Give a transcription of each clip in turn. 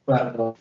Cek 1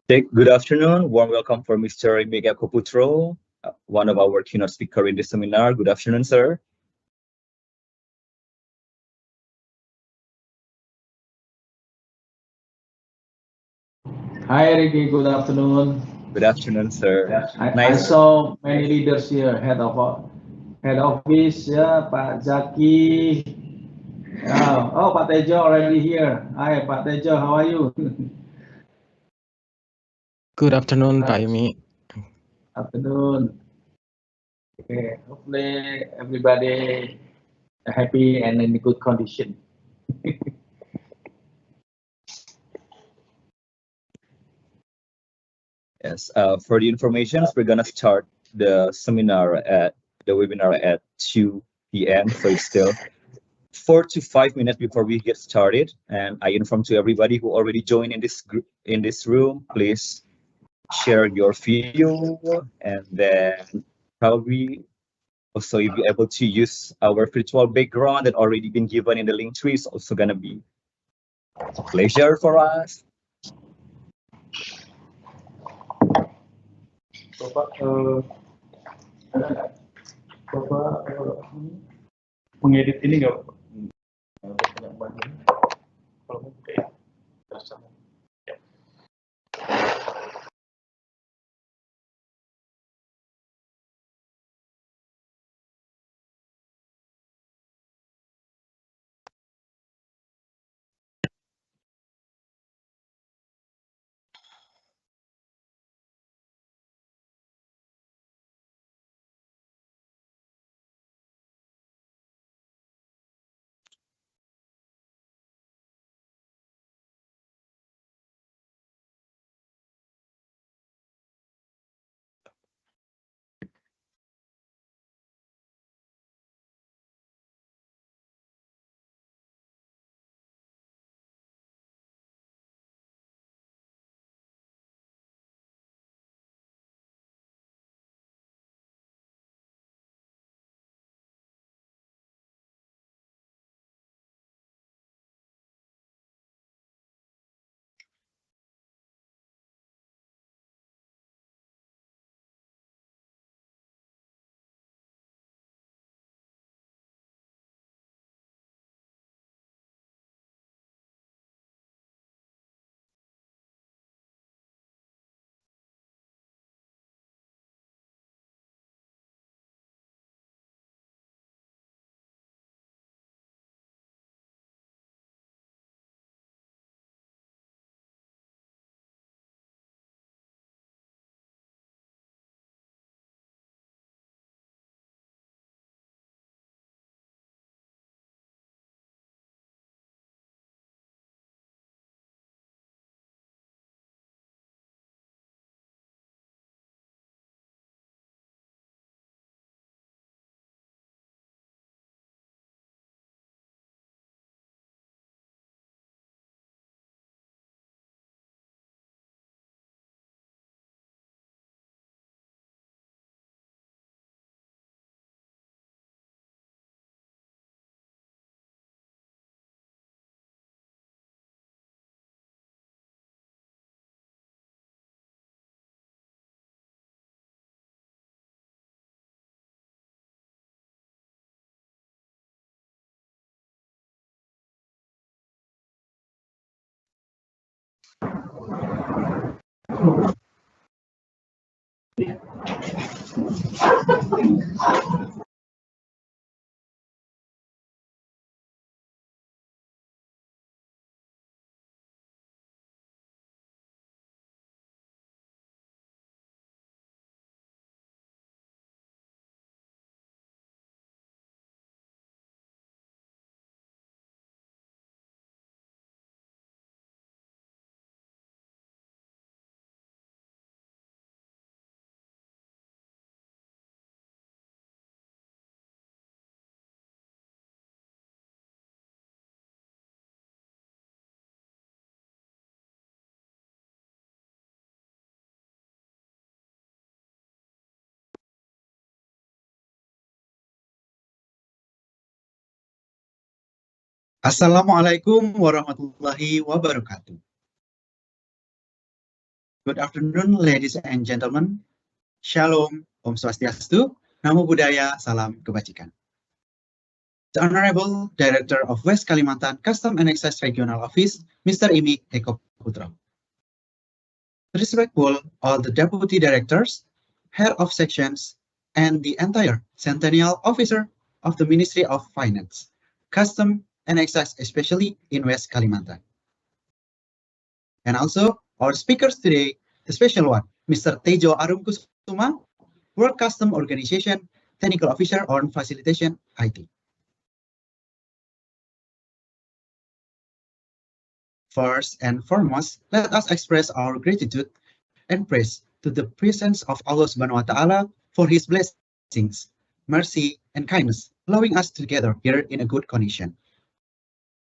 2. Good afternoon. Warm welcome for Mr. Mega Koputro, one of our keynote speaker in this seminar. Good afternoon, sir. Hi, Ricky. Good afternoon. Good afternoon, sir. I saw many leaders here, head office, yeah, Pak Zaki. Oh, Pak Tejo already here. Hi, Pak Tejo. How are you? Good afternoon, Pak Imi. Afternoon. Okay, hopefully everybody happy and in good condition. Yes. For the information, we're gonna start the webinar at 2 p.m. So it's still 4 to 5 minutes before we get started. And I inform to everybody who already joined in this group in this room, please share your video and then probably Also, you'll be able to use our virtual background that already been given in the link tree. It's also gonna be a pleasure for us. Bapak, mengedit ini nggak Bapak? Kalau mau kayak dasar. Ya. Assalamualaikum warahmatullahi wabarakatuh. Good afternoon, ladies and gentlemen. Shalom, Om Swastiastu, Namo Buddhaya, Salam Kebajikan. The Honorable Director of West Kalimantan Customs and Excise Regional Office, Mr. Imi Eko Putra. Respectful all the Deputy Directors, Head of Sections, and the entire Centennial Officer of the Ministry of Finance, Customs and Excise, especially in West Kalimantan. And also our speakers today, the special one, Mr. Tejo Arumkusuma, World Customs Organization, Technical Officer on Facilitation IT. First and foremost, let us express our gratitude and praise to the presence of Allah Subhanahu wa Ta'ala for His blessings, mercy, and kindness, allowing us together here in a good condition.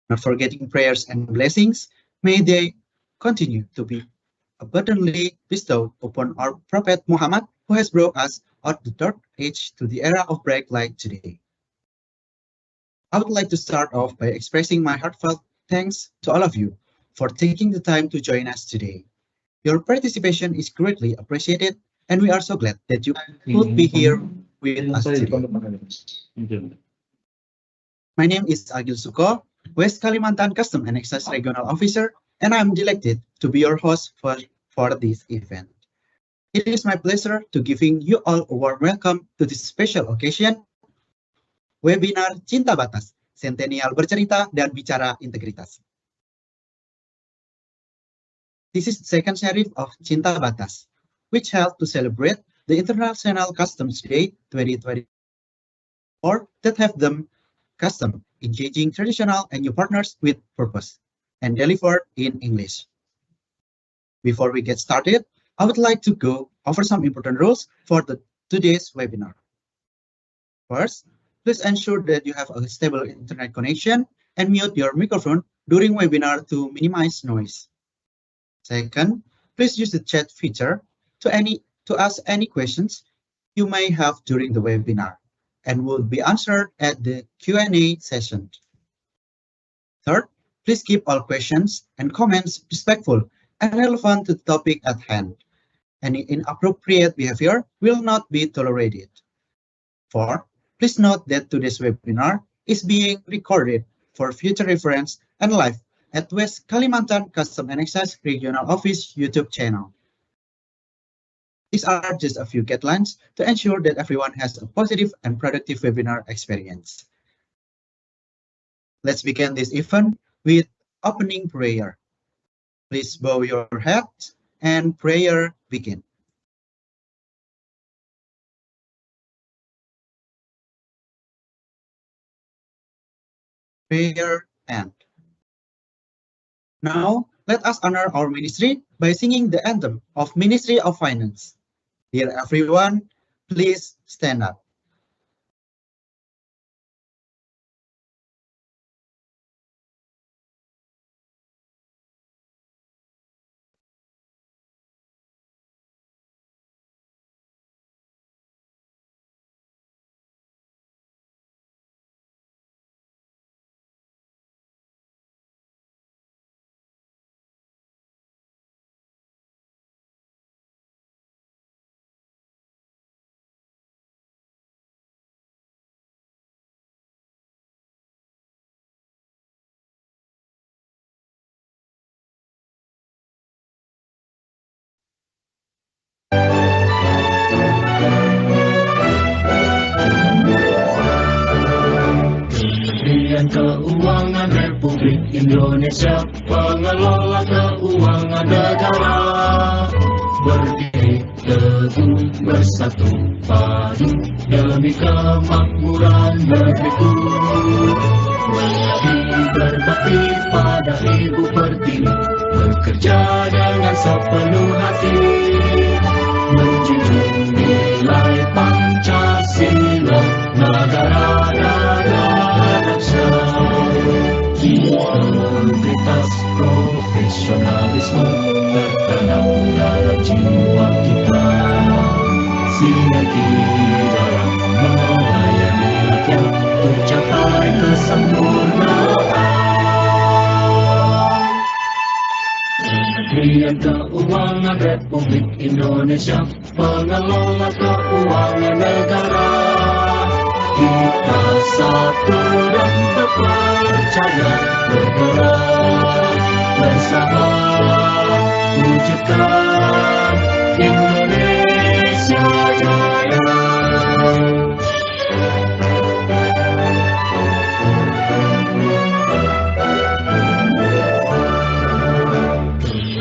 Not forgetting prayers and blessings, may they continue to be abundantly bestowed upon our Prophet Muhammad, who has brought us at the third age to the era of break like today. I would like to start off by expressing my heartfelt thanks to all of you for taking the time to join us today. Your participation is greatly appreciated, and we are so glad that you could be here with us today. My name is Agil Suko, West Kalimantan Customs and Excise Regional Officer, and I am delighted to be your host for this event. It is my pleasure to giving you all a warm welcome to this special occasion, webinar Cinta Batas, Centennial Bercerita dan Bicara Integritas. This is the second series of Cinta Batas, which held to celebrate the International Customs Day 2024 that have them custom, engaging traditional and new partners with purpose, and delivered in English. Before we get started, I would like to go over some important rules for today's webinar. First, please ensure that you have a stable internet connection and mute your microphone during webinar to minimize noise. Second, please use the chat feature to ask any questions you may have during the webinar and will be answered at the Q&A session. Third, please keep all questions and comments respectful and relevant to the topic at hand. Any inappropriate behavior will not be tolerated. Fourth, please note that today's webinar is being recorded for future reference and live at West Kalimantan Customs and Excise Regional Office YouTube channel. These are just a few guidelines to ensure that everyone has a positive and productive webinar experience. Let's begin this event with opening prayer. Please bow your heads and prayer begin. Prayer end. Now, let us honor our ministry by singing the anthem of Ministry of Finance. Dear everyone, please stand up. Kementerian Keuangan Republik Indonesia, pengelola keuangan negara, berdiri teguh bersatu padu demi kemakmuran negeriku. Berbakti pada Ibu Pertiwi, bekerja dengan sepenuh hati, menjunjung nilai Pancasila, negara bangsa. Integritas, profesionalisme tertanam dalam jiwa kita, sinergi dalam melayani rakyat tercapai kesempurnaan. Kementerian Keuangan Republik Indonesia, pengelola keuangan negara, kita satu dan terpercaya, bergerak bersama wujudkan Indonesia Jaya.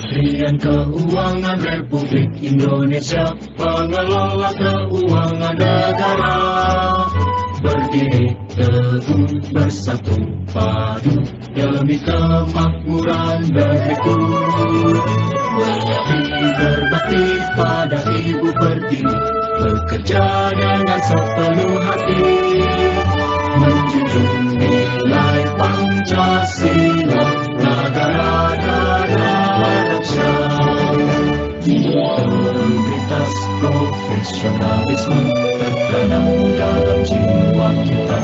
Kementerian Keuangan Republik Indonesia, pengelola keuangan negara, berdiri teguh bersatu padu demi kemakmuran negeriku. Berbakti pada Ibu Pertiwi, bekerja dengan sepenuh hati, menjunjung nilai Pancasila, negara bangsa. Integritas, asas profesionalisme tertanam dalam jiwa kita.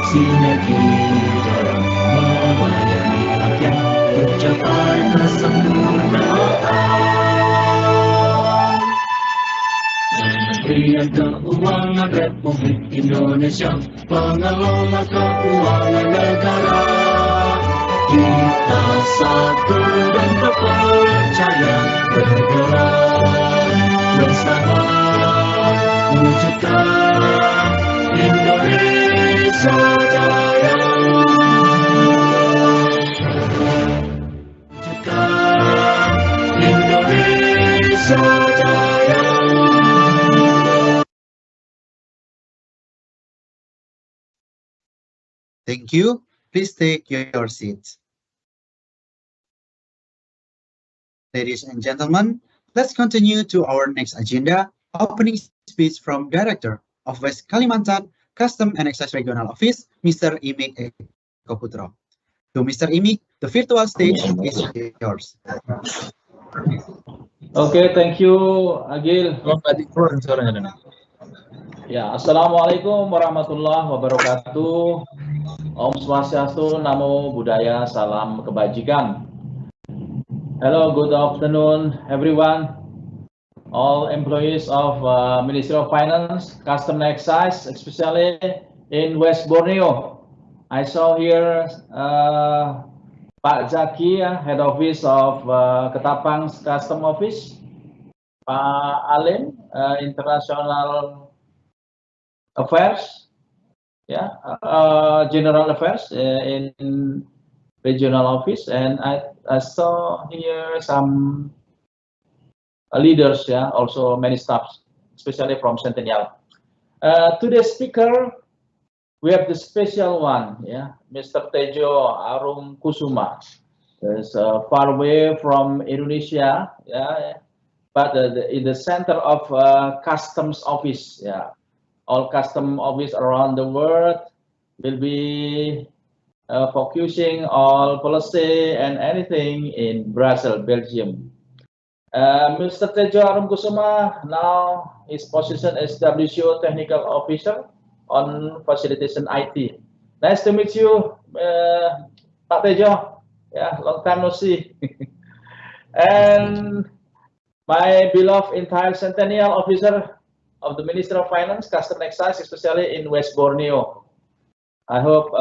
Sinergi dalam melayani rakyat mencapai kesempurnaan. Kementerian Keuangan Republik Indonesia mengelola keuangan negara. Kita satu dan terpercaya bergerak bersama wujudkan Indonesia Jaya. Wujudkan Indonesia Jaya. Thank you. Please take your seats. Ladies and gentlemen, let's continue to our next agenda, opening speech from Director of West Kalimantan Custom and Excise Regional Office, Mr. Imik Eko Putro. To Mr. Imik, the virtual stage is yours. Okay, thank you, Agil. Ya, Assalamualaikum warahmatullahi wabarakatuh. Om Swastiastu, Namo Buddhaya, Salam Kebajikan. Hello, good afternoon, everyone. All employees of Ministry of Finance, Customs and Excise, especially in West Borneo. I saw here Pak Zaki, Head Office of Ketapang Custom Office, Pak Alim, International Affairs, General Affairs in Regional Office, and I saw here some leaders, also many staffs, especially from Centennial. Today's speaker, we have the special one, Mr. Tejo Arum Kusuma. Is far away from Indonesia, but in the center of Customs Office, all Customs Office around the world will be focusing all policy and anything in Brussels, Belgium. Mr. Tejo Arum Kusuma, now his position as WCO Technical Officer on Facilitation IT. Nice to meet you, Pak Tejo. Long time no see. And my beloved entire Centennial Officer of the Ministry of Finance, Customs and Excise, especially in West Borneo. I hope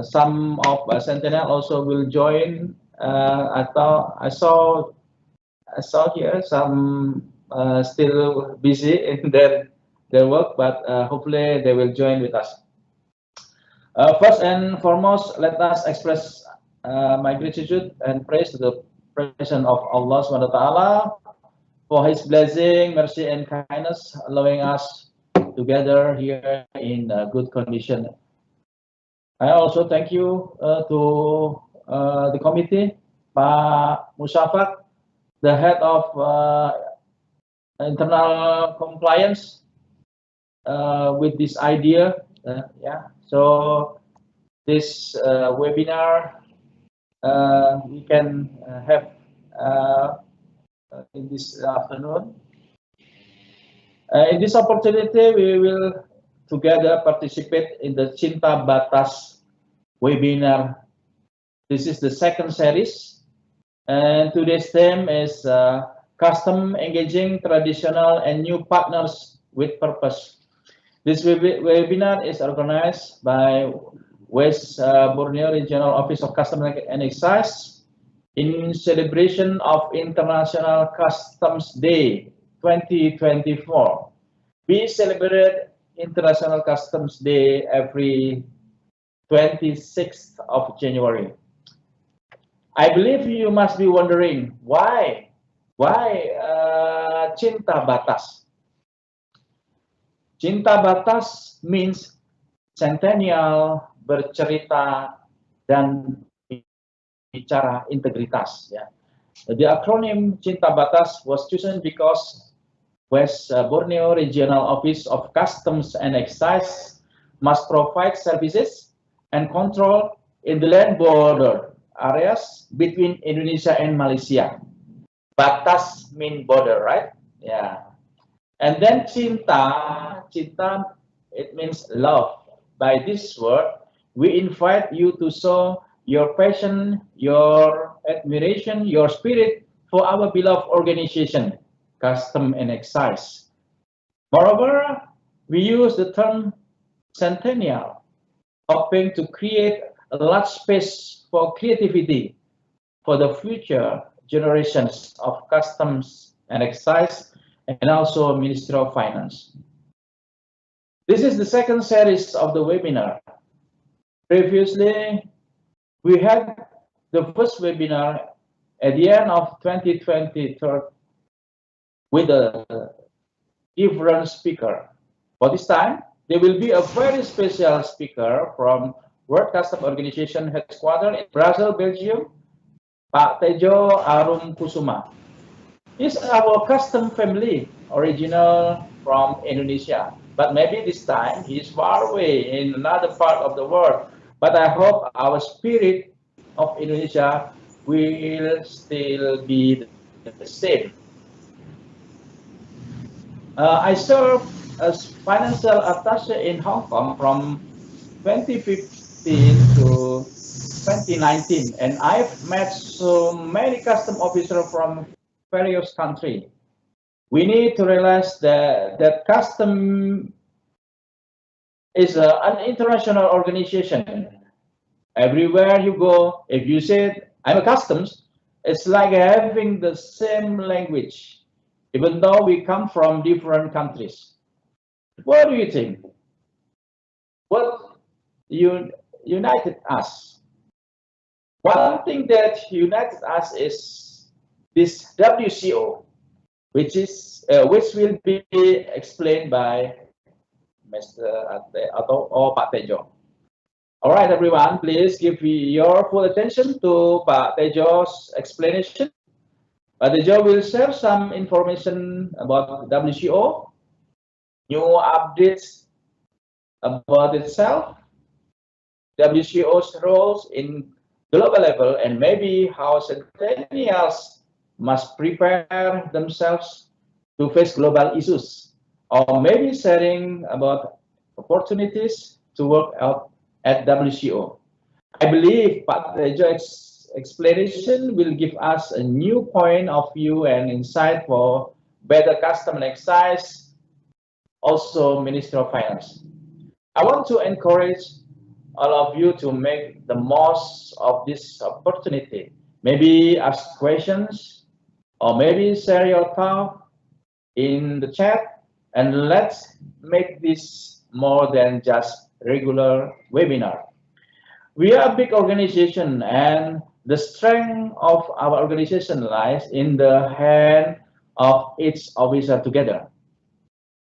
some of Centennial also will join. I saw here some still busy in their work, but hopefully they will join with us. First and foremost, let us express my gratitude and praise to the presence of Allah SWT for His blessing, mercy, and kindness, allowing us together here in good condition. I also thank you to the committee, Pak Musafak, the head of internal compliance, with this idea. So this webinar we can have in this afternoon. In this opportunity, we will together participate in the Cinta Batas webinar. This is the second series, and today's theme is custom engaging traditional and new partners with purpose. This webinar is organized by West Borneo Regional Office of Customs and Excise in celebration of International Customs Day 2024. We celebrate International Customs Day every 26th of January. I believe you must be wondering why Cinta Batas. Cinta Batas means Centennial Bercerita dan Bicara Integritas. The acronym Cinta Batas was chosen because West Borneo Regional Office of Customs and Excise must provide services and control in the land border areas between Indonesia and Malaysia. Batas mean border, right? Yeah. And then cinta, it means love. By this word, we invite you to show your passion, your admiration, your spirit for our beloved organization, Custom and Excise. Moreover, we use the term centennial, hoping to create a large space for creativity for the future generations of Customs and Excise and also Ministry of Finance. This is the second series of the webinar. Previously, we had the first webinar at the end of 2023 with a different speaker. For this time, there will be a very special speaker from World Customs Organization headquarters in Brussels, Belgium, Pak Tejo Arum Kusuma. He's our custom family, original from Indonesia, but maybe this time he's far away in another part of the world. But I hope our spirit of Indonesia will still be the same. I served as financial attaché in Hong Kong from 2015 to 2019, and I've met so many custom officers from various countries. We need to realize that custom is an international organization. Everywhere you go, if you say, I'm a customs, it's like having the same language, even though we come from different countries. What do you think? What united us? One thing that united us is this WCO, which will be explained by Mr. or Pak Tejo. All right, everyone, please give your full attention to Pak Tejo's explanation. Pak Tejo will share some information about WCO, new updates about itself, WCO's roles in global level, and maybe how centennials must prepare themselves to face global issues, or maybe sharing about opportunities to work out at WCO. I believe Pak Tejo's explanation will give us a new point of view and insight for better custom and excise, also Ministry of Finance. I want to encourage all of you to make the most of this opportunity. Maybe ask questions, or maybe share your thought in the chat, and let's make this more than just regular webinar. We are a big organization, and the strength of our organization lies in the hand of each officer together.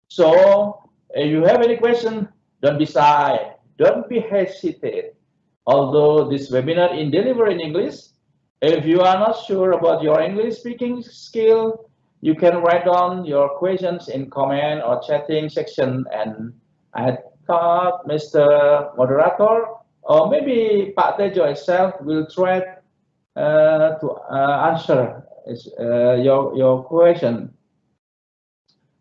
So if you have any question, don't be shy, don't be hesitate. Although this webinar is delivered in English, if you are not sure about your English speaking skill, you can write down your questions in comment or chatting section, and I thought Mr. Moderator or maybe Pak Tejo itself will try to answer your question.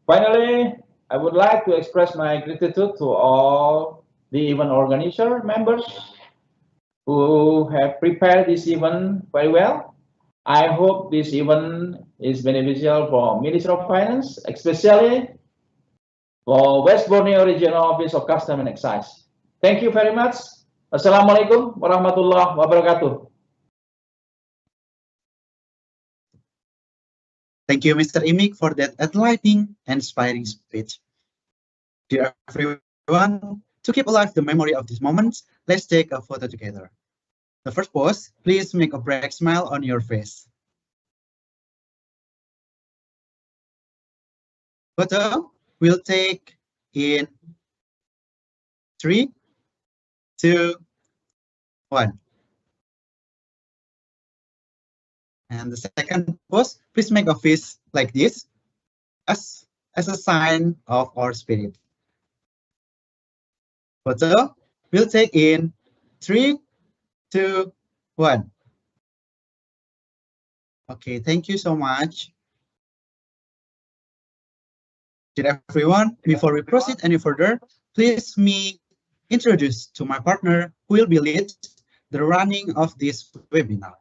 Finally, I would like to express my gratitude to all the event organizer members who have prepared this event very well. I hope this event is beneficial for Ministry of Finance, especially for West Borneo Regional Office of Customs and Excise. Thank you very much. Assalamualaikum warahmatullahi wabarakatuh. Thank you, Mr. Imik, for that enlightening and inspiring speech. Dear everyone, to keep alive the memory of these moments, let's take a photo together. The first pose, please make a bright smile on your face. Photo we'll take in 3, 2, 1. And the second pose, please make a fist like this as a sign of our spirit. Photo we'll take in 3, 2, 1. Okay, thank you so much. Dear everyone, before we proceed any further, please me introduce to my partner who will be lead the running of this webinar.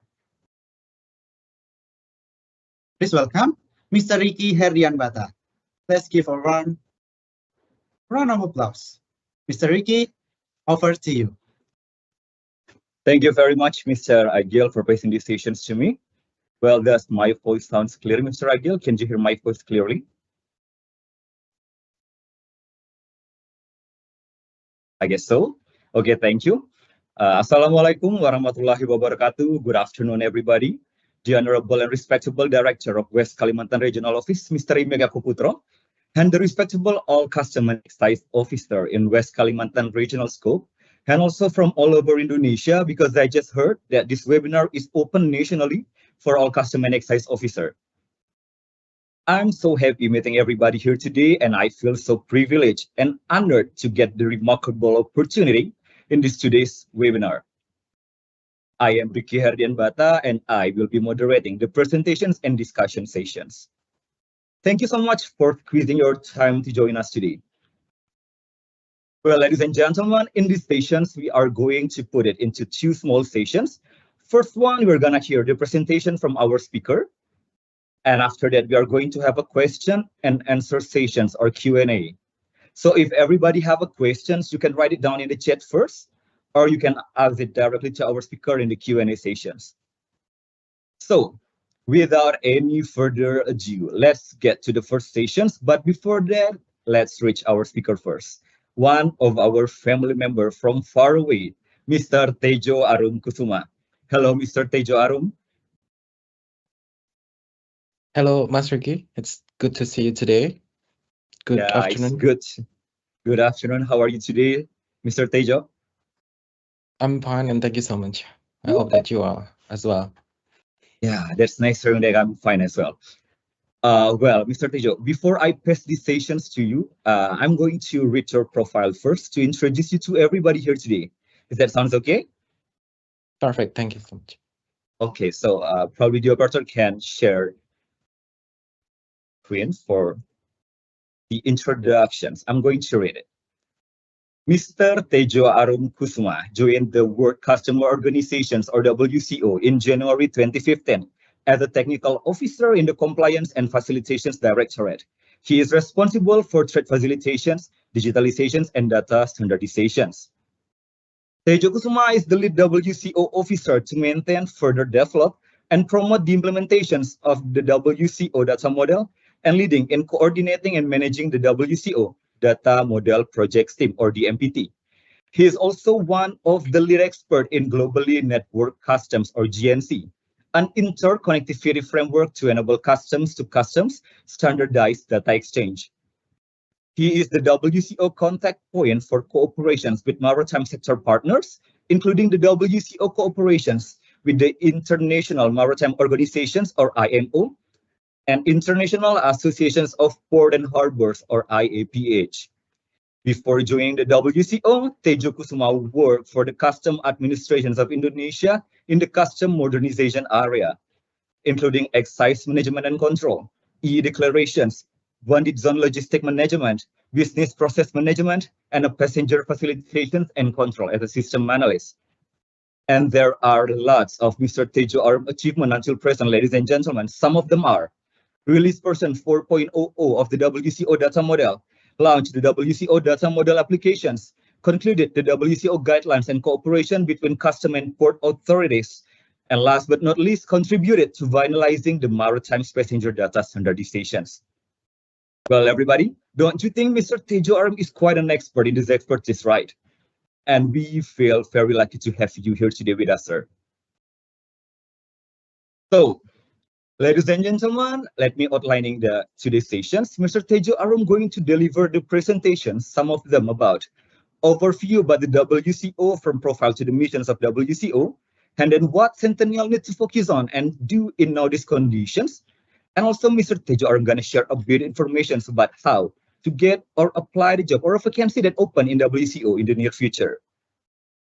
Please welcome Mr. Ricky Herdianbata. Let's give a round of applause. Mr. Ricky, over to you. Thank you very much, Mr. Agil, for placing these stations to me. Well, does my voice sounds clear, Mr. Agil? Can you hear my voice clearly? I guess so. Okay, thank you. Assalamualaikum warahmatullahi wabarakatuh. Good afternoon, everybody. The Honorable and Respectable Director of West Kalimantan Regional Office, Mr. Imega Kuputro, and the Respectable All Custom and Excise Officer in West Kalimantan Regional Scope, and also from all over Indonesia, because I just heard that this webinar is open nationally for all Custom and Excise Officer. I'm so happy meeting everybody here today, and I feel so privileged and honored to get the remarkable opportunity in this today's webinar. I am Ricky Herdianbata, and I will be moderating the presentations and discussion sessions. Thank you so much for squeezing your time to join us today. Well, ladies and gentlemen, in these sessions, we are going to put it into two small sessions. First one, we're gonna hear the presentation from our speaker. And after that, we are going to have a question and answer sessions or Q&A. So if everybody have a questions, you can write it down in the chat first, or you can ask it directly to our speaker in the Q&A sessions. So without any further ado, let's get to the first sessions. But before that, let's reach our speaker first. One of our family member from far away, Mr. Tejo Arum Kusuma. Hello, Mr. Tejo Arum. Hello, Mas Ricky. It's good to see you today. Good afternoon. It's good. Good afternoon. How are you today, Mr. Tejo? I'm fine, and thank you so much. I hope that you are as well. Yeah, that's nice hearing that I'm fine as well. Well, Mr. Tejo, before I pass these sessions to you, I'm going to read your profile first to introduce you to everybody here today. If that sounds okay? Perfect. Thank you so much. Okay, so probably the operator can share screen for the introductions. I'm going to read it. Mr. Tejo Arum Kusuma joined the World Customer Organizations, or WCO, in January 2015 as a technical officer in the Compliance and Facilitations Directorate. He is responsible for trade facilitations, digitalizations, and data standardizations. Tejo Kusuma is the lead WCO officer to maintain, further develop, and promote the implementations of the WCO data model, and leading in coordinating and managing the WCO Data Model Projects Team, or DMPT. He is also one of the lead experts in Globally Network Customs, or GNC, an interconnectivity framework to enable customs to customs standardized data exchange. He is the WCO contact point for cooperations with maritime sector partners, including the WCO cooperations with the International Maritime Organizations, or IMO, and International Associations of Port and Harbors, or IAPH. Before joining the WCO, Tejo Kusuma worked for the Custom Administrations of Indonesia in the custom modernization area, including excise management and control, e-declarations, bandit zone logistic management, business process management, and a passenger facilitation and control as a system analyst. And there are lots of Mr. Tejo Arum achievement until present, ladies and gentlemen. Some of them are Release version 4.00 of the WCO data model, launched the WCO data model applications, concluded the WCO guidelines and cooperation between custom and port authorities, and last but not least, contributed to finalizing the maritime passenger data standardizations. Well, everybody, don't you think Mr. Tejo Arum is quite an expert in this expertise, right? And we feel very lucky to have you here today with us, sir. So, ladies and gentlemen, let me outlining the today's sessions. Mr. Tejo Arum going to deliver the presentations, some of them about overview about the WCO from profile to the missions of WCO, and then what Centennial needs to focus on and do in nowadays conditions. And also Mr. Tejo Arum gonna share a bit information about how to get or apply the job or a vacancy that open in WCO in the near future.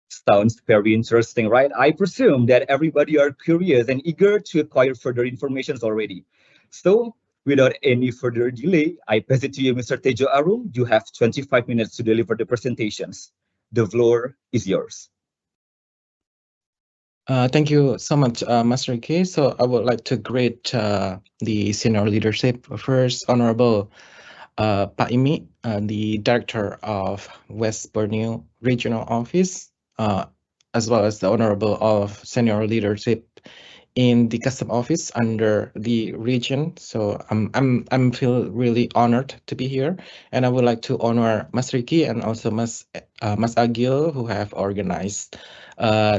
Sounds very interesting, right? I presume that everybody are curious and eager to acquire further information already. So, without any further delay, I pass it to you, Mr. Tejo Arum. You have 25 minutes to deliver the presentations. The floor is yours. Thank you so much, Mas Ricky. So I would like to greet the senior leadership. First, Honorable Pak Imi, the Director of West Borneo Regional Office, as well as the Honorable of Senior Leadership in the Custom Office under the region. So I'm feel really honored to be here, and I would like to honor Mas Ricky and also Mas Agil, who have organized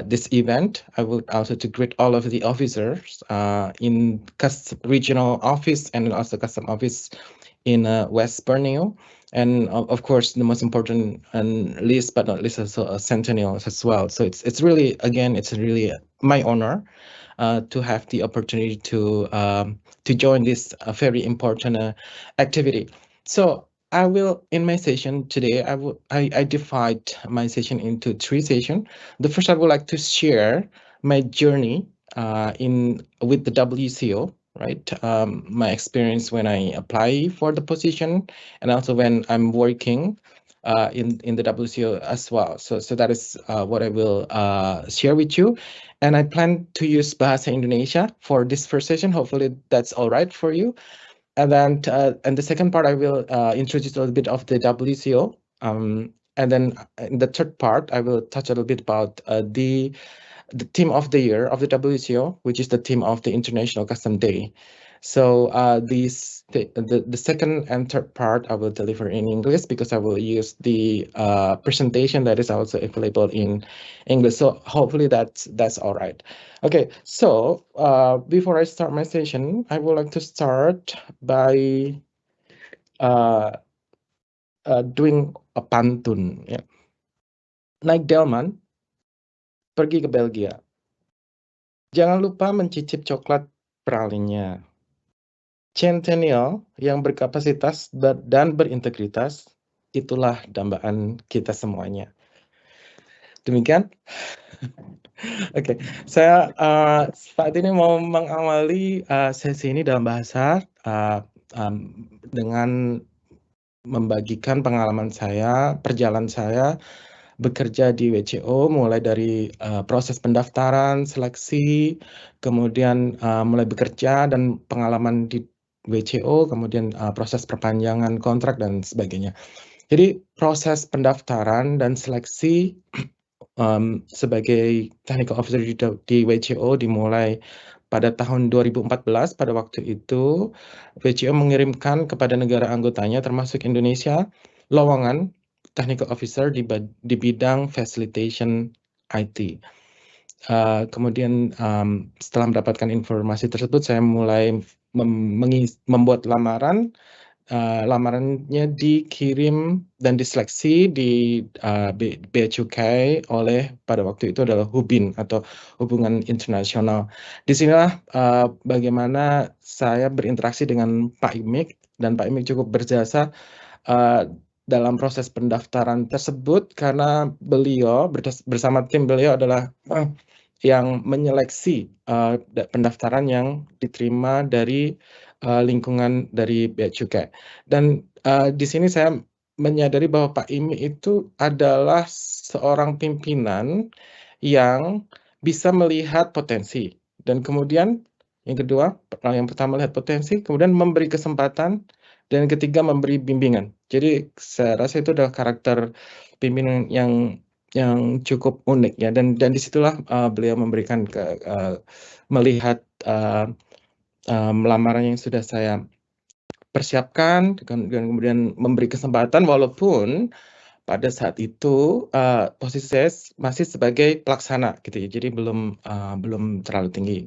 this event. I would also to greet all of the officers in regional office and also Custom Office in West Borneo. And of course, the most important and least but not least also Centennial as well. So it's really, again, it's really my honor to have the opportunity to join this very important activity. So I will, in my session today, I divide my session into 3 sessions. The first, I would like to share my journey with the WCO, right? My experience when I apply for the position, and also when I'm working in the WCO as well. So that is what I will share with you. And I plan to use Bahasa Indonesia for this first session. Hopefully that's all right for you. And then and the second part, I will introduce a little bit of the WCO. And then in the third part, I will touch a little bit about the theme of the year of the WCO, which is the theme of the International Customs Day. So the second and third part I will deliver in English because I will use the presentation that is also available in English. So hopefully that's all right. Okay, so before I start my session, I would like to start by doing a pantun. Ya. Naik delman, pergi ke Belgia. Jangan lupa mencicip coklat pralinnya. Centennial yang berkapasitas dan berintegritas, itulah dambaan kita semuanya. Demikian. Oke, saya saat ini mau mengawali sesi ini dalam bahasa dengan membagikan pengalaman saya, perjalanan saya bekerja di WCO, mulai dari proses pendaftaran, seleksi, kemudian mulai bekerja dan pengalaman di WCO, kemudian proses perpanjangan kontrak dan sebagainya. Jadi proses pendaftaran dan seleksi sebagai technical officer di WCO dimulai pada tahun 2014. Pada waktu itu WCO mengirimkan kepada negara anggotanya termasuk Indonesia lowongan technical officer di bidang facilitation IT. Kemudian setelah mendapatkan informasi tersebut, saya mulai membuat lamaran. Lamarannya dikirim dan diseleksi di Bea Cukai oleh pada waktu itu adalah Hubin atau Hubungan Internasional. Disinilah bagaimana saya berinteraksi dengan Pak Imik, dan Pak Imik cukup berjasa dalam proses pendaftaran tersebut karena beliau bersama tim beliau adalah yang menyeleksi pendaftaran yang diterima dari lingkungan dari Bea Cukai. Dan di sini saya menyadari bahwa Pak Imi itu adalah seorang pimpinan yang bisa melihat potensi. Dan kemudian yang kedua, yang pertama lihat potensi, kemudian memberi kesempatan, dan ketiga memberi bimbingan. Jadi saya rasa itu adalah karakter pimpinan yang cukup unik ya, dan disitulah beliau memberikan melihat lamaran yang sudah saya persiapkan dan kemudian memberi kesempatan, walaupun pada saat itu posisi saya masih sebagai pelaksana gitu ya, jadi belum terlalu tinggi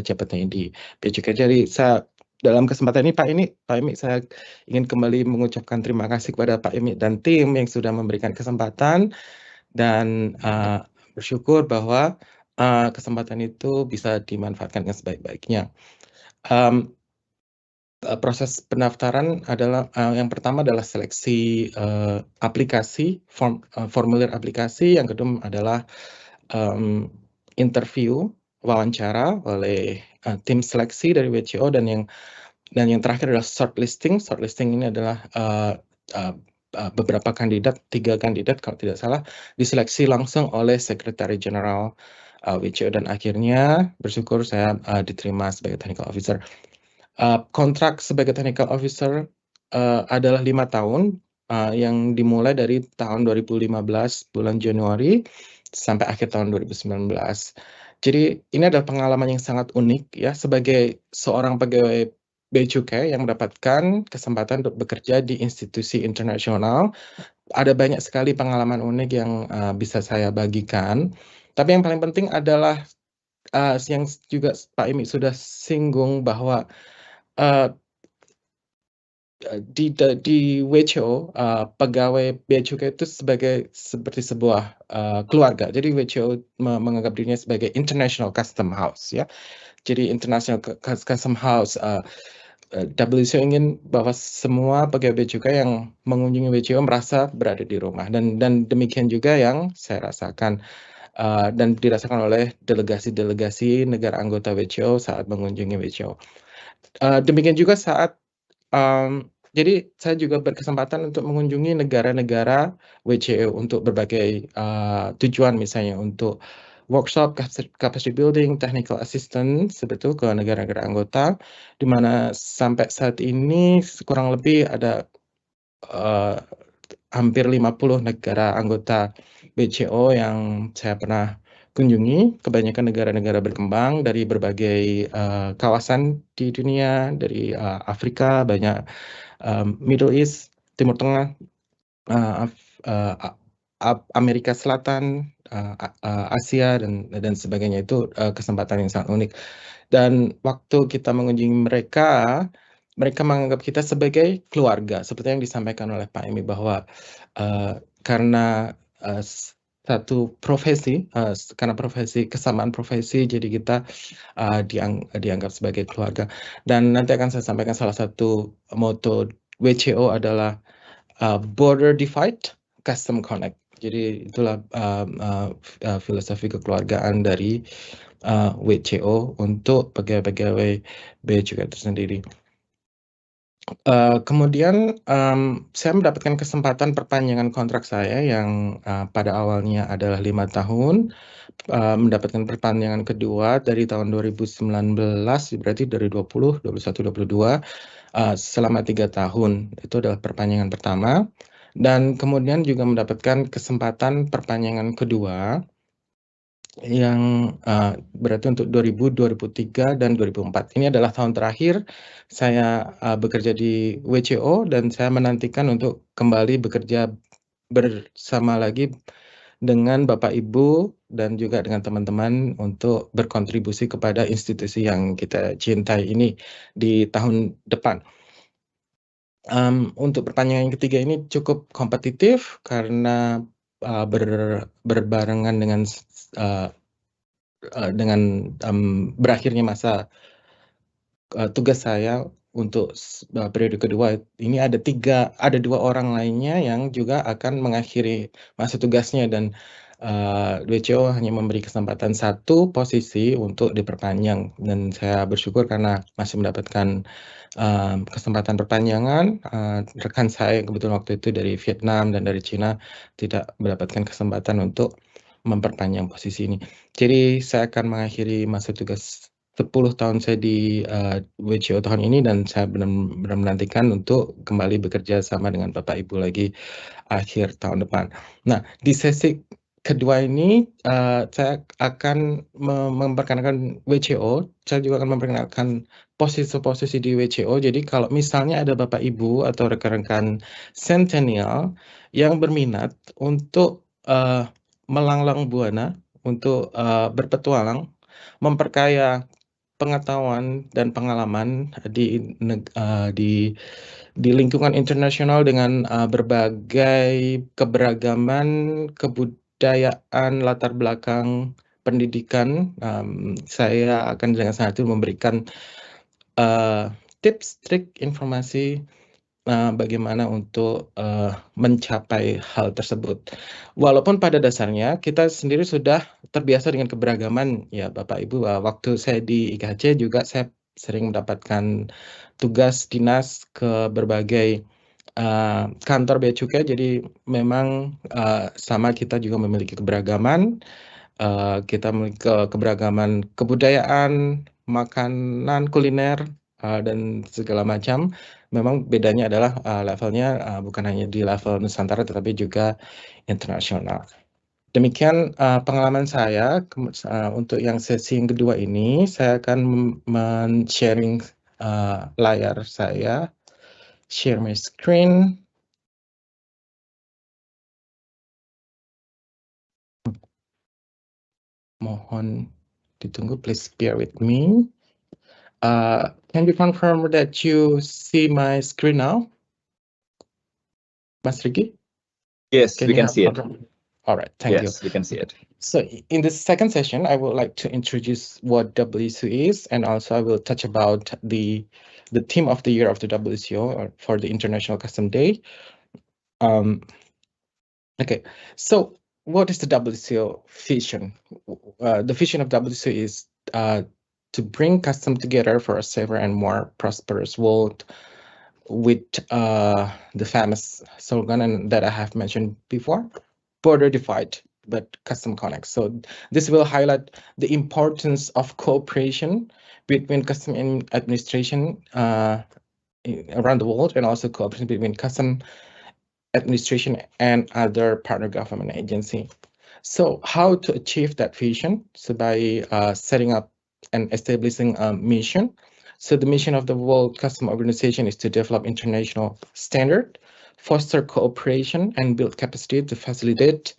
jabatannya di Bea Cukai. Jadi saya dalam kesempatan ini Pak Imi, saya ingin kembali mengucapkan terima kasih kepada Pak Imi dan tim yang sudah memberikan kesempatan, dan bersyukur bahwa kesempatan itu bisa dimanfaatkan dengan sebaik-baiknya. proses pendaftaran adalah yang pertama adalah seleksi aplikasi, formulir aplikasi. Yang kedua adalah interview, wawancara oleh tim seleksi dari WCO, dan yang terakhir adalah shortlisting. Shortlisting ini adalah beberapa kandidat, 3 kandidat kalau tidak salah, diseleksi langsung oleh Sekretari Jenderal WCO, dan akhirnya bersyukur saya diterima sebagai technical officer. Kontrak sebagai technical officer adalah 5 tahun, yang dimulai dari tahun 2015 bulan Januari sampai akhir tahun 2019. Jadi ini adalah pengalaman yang sangat unik ya, sebagai seorang pegawai Bea Cukai yang mendapatkan kesempatan untuk bekerja di institusi internasional. Ada banyak sekali pengalaman unik yang bisa saya bagikan. Tapi yang paling penting adalah yang juga Pak Imi sudah singgung bahwa di WCO pegawai Bea Cukai itu seperti sebuah keluarga. Jadi WCO menganggap dirinya sebagai International Customs House ya. Jadi International Customs House, WCO ingin bahwa semua pegawai Bea Cukai yang mengunjungi WCO merasa berada di rumah, dan demikian juga yang saya rasakan dan dirasakan oleh delegasi-delegasi negara anggota WCO saat mengunjungi WCO. Demikian juga saat jadi saya juga berkesempatan untuk mengunjungi negara-negara WCO untuk berbagai tujuan, misalnya untuk workshop, capacity building, technical assistance, sebetul ke negara-negara anggota, di mana sampai saat ini kurang lebih ada hampir 50 negara anggota WCO yang saya pernah kunjungi, kebanyakan negara-negara berkembang dari berbagai kawasan di dunia, dari Afrika, banyak Middle East, Timur Tengah, Amerika Selatan, Asia, dan sebagainya. Itu kesempatan yang sangat unik. Dan waktu kita mengunjungi mereka menganggap kita sebagai keluarga, seperti yang disampaikan oleh Pak Emi, bahwa karena satu profesi, karena kesamaan profesi, jadi kita dianggap sebagai keluarga. Dan nanti akan saya sampaikan salah satu moto WCO adalah Border Divide, Custom Connect. Jadi itulah filosofi kekeluargaan dari WCO untuk pegawai-pegawai Bea Cukai itu sendiri. Kemudian saya mendapatkan kesempatan perpanjangan kontrak saya yang pada awalnya adalah 5 tahun, mendapatkan perpanjangan kedua dari tahun 2019, berarti dari 20, 21, 22, selama 3 tahun. Itu adalah perpanjangan pertama, dan kemudian juga mendapatkan kesempatan perpanjangan kedua yang berarti untuk 2000, 2003, dan 2004. Ini adalah tahun terakhir saya bekerja di WCO, dan saya menantikan untuk kembali bekerja bersama lagi dengan Bapak Ibu dan juga dengan teman-teman untuk berkontribusi kepada institusi yang kita cintai ini di tahun depan. Untuk perpanjangan yang ketiga ini cukup kompetitif karena berbarengan dengan berakhirnya masa tugas saya untuk periode kedua. Ini ada 2 orang lainnya yang juga akan mengakhiri masa tugasnya, dan WCO hanya memberi kesempatan 1 posisi untuk diperpanjang, dan saya bersyukur karena masih mendapatkan kesempatan perpanjangan. Rekan saya yang kebetulan waktu itu dari Vietnam dan dari Cina tidak mendapatkan kesempatan untuk memperpanjang posisi ini. Jadi saya akan mengakhiri masa tugas 10 tahun saya di WCO tahun ini, dan saya benar-benar menantikan untuk kembali bekerja sama dengan Bapak Ibu lagi akhir tahun depan. Nah, di sesi kedua ini saya akan memperkenalkan WCO. Saya juga akan memperkenalkan posisi-posisi di WCO. Jadi kalau misalnya ada Bapak Ibu atau rekan-rekan Centennial yang berminat untuk melanglang buana, untuk berpetualang, memperkaya pengetahuan dan pengalaman di lingkungan internasional dengan berbagai keberagaman kebudayaan, latar belakang pendidikan, saya akan dengan sangat memberikan tips, trik, informasi bagaimana untuk mencapai hal tersebut. Walaupun pada dasarnya kita sendiri sudah terbiasa dengan keberagaman ya Bapak Ibu. Waktu saya di IKC juga saya sering mendapatkan tugas dinas ke berbagai kantor bea cukai, jadi memang sama kita juga memiliki keberagaman. Kita memiliki keberagaman kebudayaan, makanan, kuliner, dan segala macam. Memang bedanya adalah levelnya bukan hanya di level Nusantara tetapi juga internasional. Demikian pengalaman saya. Untuk yang sesi yang kedua ini saya akan men-sharing layar saya. Share my screen. Mohon ditunggu, please bear with me. Can you confirm that you see my screen now? Mas Riki? Yes, we can see it. All right, thank you. Yes, we can see it. So in this second session, I would like to introduce what WCO is, and also I will touch about the theme of the year of the WCO for the International Customs Day. Okay, so what is the WCO vision? The vision of WCO is to bring customs together for a safer and more prosperous world, with the famous slogan that I have mentioned before: border divide, but custom connects. So this will highlight the importance of cooperation between custom administration around the world, and also cooperation between custom administration and other partner government agency. So how to achieve that vision? So by setting up and establishing a mission. So the mission of the World Customs Organization is to develop international standard, foster cooperation, and build capacity to facilitate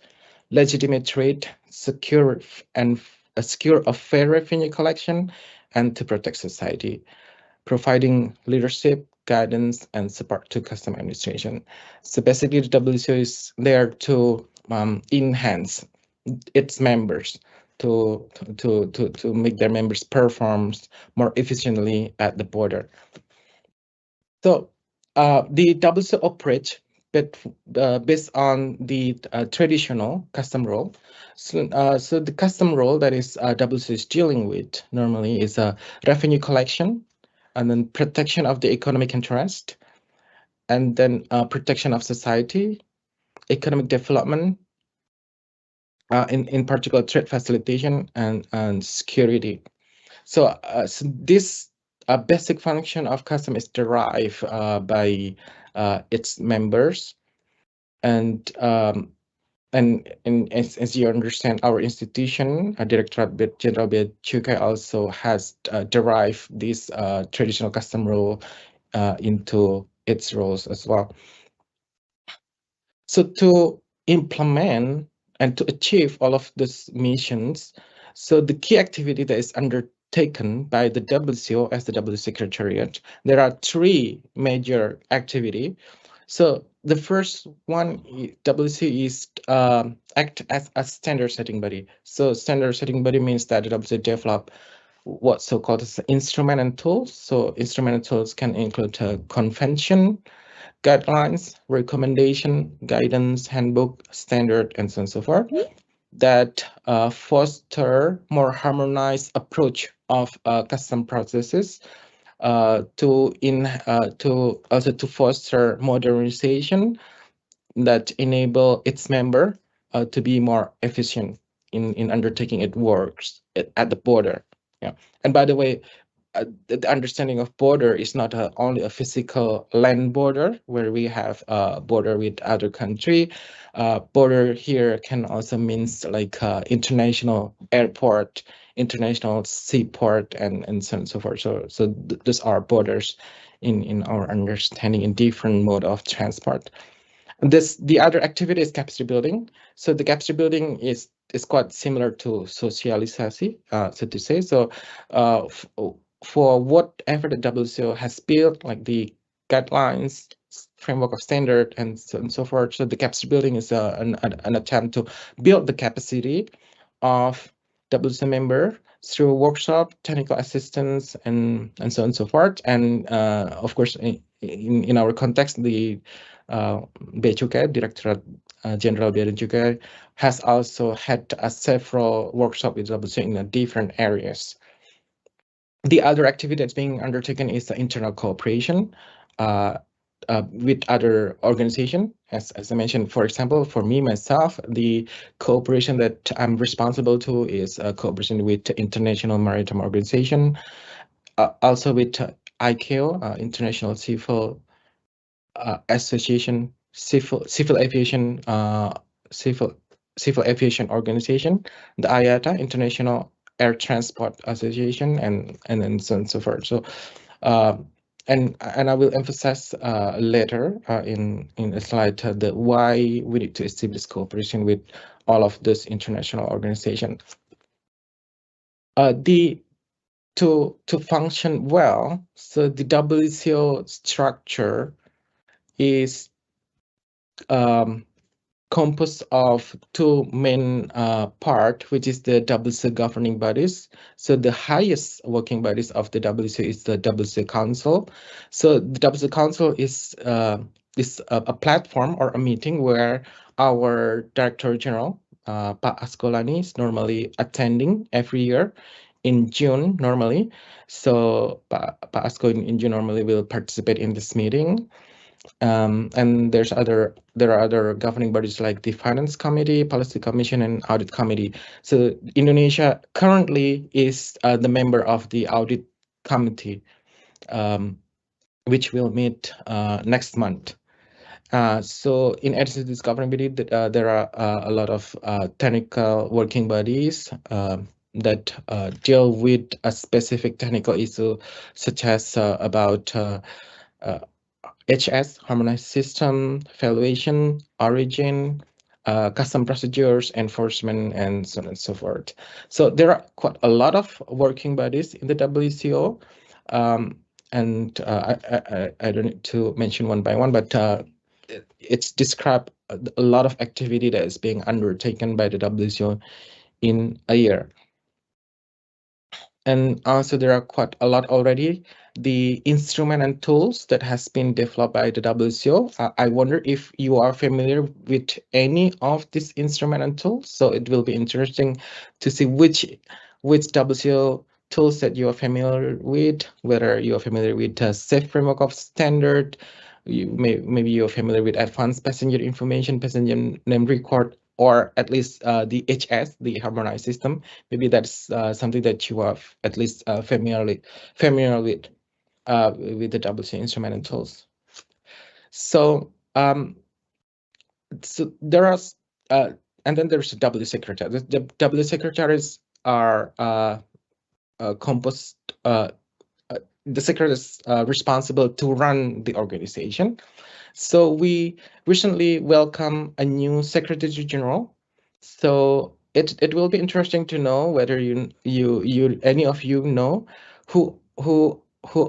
legitimate trade, secure a fair revenue collection, and to protect society, providing leadership, guidance, and support to customs administration. So basically, the WCO is there to enhance its members, to make their members perform more efficiently at the border. So the WCO operates based on the traditional custom role. So the custom role that is WCO is dealing with normally is revenue collection, and then protection of the economic interest, and then protection of society, economic development, in particular trade facilitation and security. So, this basic function of custom is derived by its members, and as you understand, our institution, Directorate General Bea Cukai, also has derived this traditional custom role into its roles as well. So to implement and to achieve all of these missions, so the key activity that is undertaken by the WCO as the WCO Secretariat, there are three major activities. So the first one, WCO is act as a standard setting body. So standard setting body means that the WCO develop what so-called as instrument and tools. So instrument and tools can include convention, guidelines, recommendation, guidance, handbook, standard, and so on and so forth, that foster more harmonized approach of custom processes, to foster modernization that enable its member to be more efficient in undertaking its works at the border. Yeah, and by the way, the understanding of border is not only a physical land border where we have a border with other country. Border here can also means like international airport, international seaport, and so on and so forth. So those are borders in our understanding in different mode of transport. The other activity is capacity building. So the capacity building is quite similar to socialisasi, so to say. So for whatever the WCO has built, like the guidelines, framework of standard, and so on and so forth. So the capacity building is an attempt to build the capacity of WCO member through workshop, technical assistance, and so on and so forth. And of course, in our context, the Bea Cukai, Directorate General Bea dan Cukai, has also had several workshops with WC in different areas. The other activity that's being undertaken is the internal cooperation with other organizations. As I mentioned, for example, for me, myself, the cooperation that I'm responsible to is cooperation with the International Maritime Organization, also with ICAO, International Civil Association, Civil Aviation Organization, the IATA, International Air Transport Association, and so on and so forth. So, and I will emphasize later in a slide the why we need to establish cooperation with all of this international organization. To function well, so the WCO structure is composed of two main parts, which is the WCO governing bodies. So the highest working bodies of the WCO is the WCO Council. So the WCO Council is a platform or a meeting where our Director General, Pak Askolani, is normally attending every year in June normally. So Pak Asko in June normally will participate in this meeting. And there are other governing bodies like the Finance Committee, Policy Commission, and Audit Committee. So Indonesia currently is the member of the Audit Committee, which will meet next month. So in addition to this governing body, there are a lot of technical working bodies that deal with a specific technical issue, such as about HS, harmonized system, valuation, origin, custom procedures, enforcement, and so on and so forth. So there are quite a lot of working bodies in the WCO, and I don't need to mention one by one, but it's described a lot of activity that is being undertaken by the WCO in a year. And also there are quite a lot already, the instrument and tools that has been developed by the WCO. I wonder if you are familiar with any of these instrument and tools. So it will be interesting to see which WCO tools that you are familiar with, whether you are familiar with the SAFE framework of standard, maybe you're familiar with advanced passenger information, passenger name record, or at least the HS, the harmonized system. Maybe that's something that you are at least familiar with the WCO instrument and tools. So so there are and then there's the W secretary. The W secretaries are composed. The secretary is responsible to run the organization. So we recently welcome a new Secretary General. So it will be interesting to know whether you any of you know who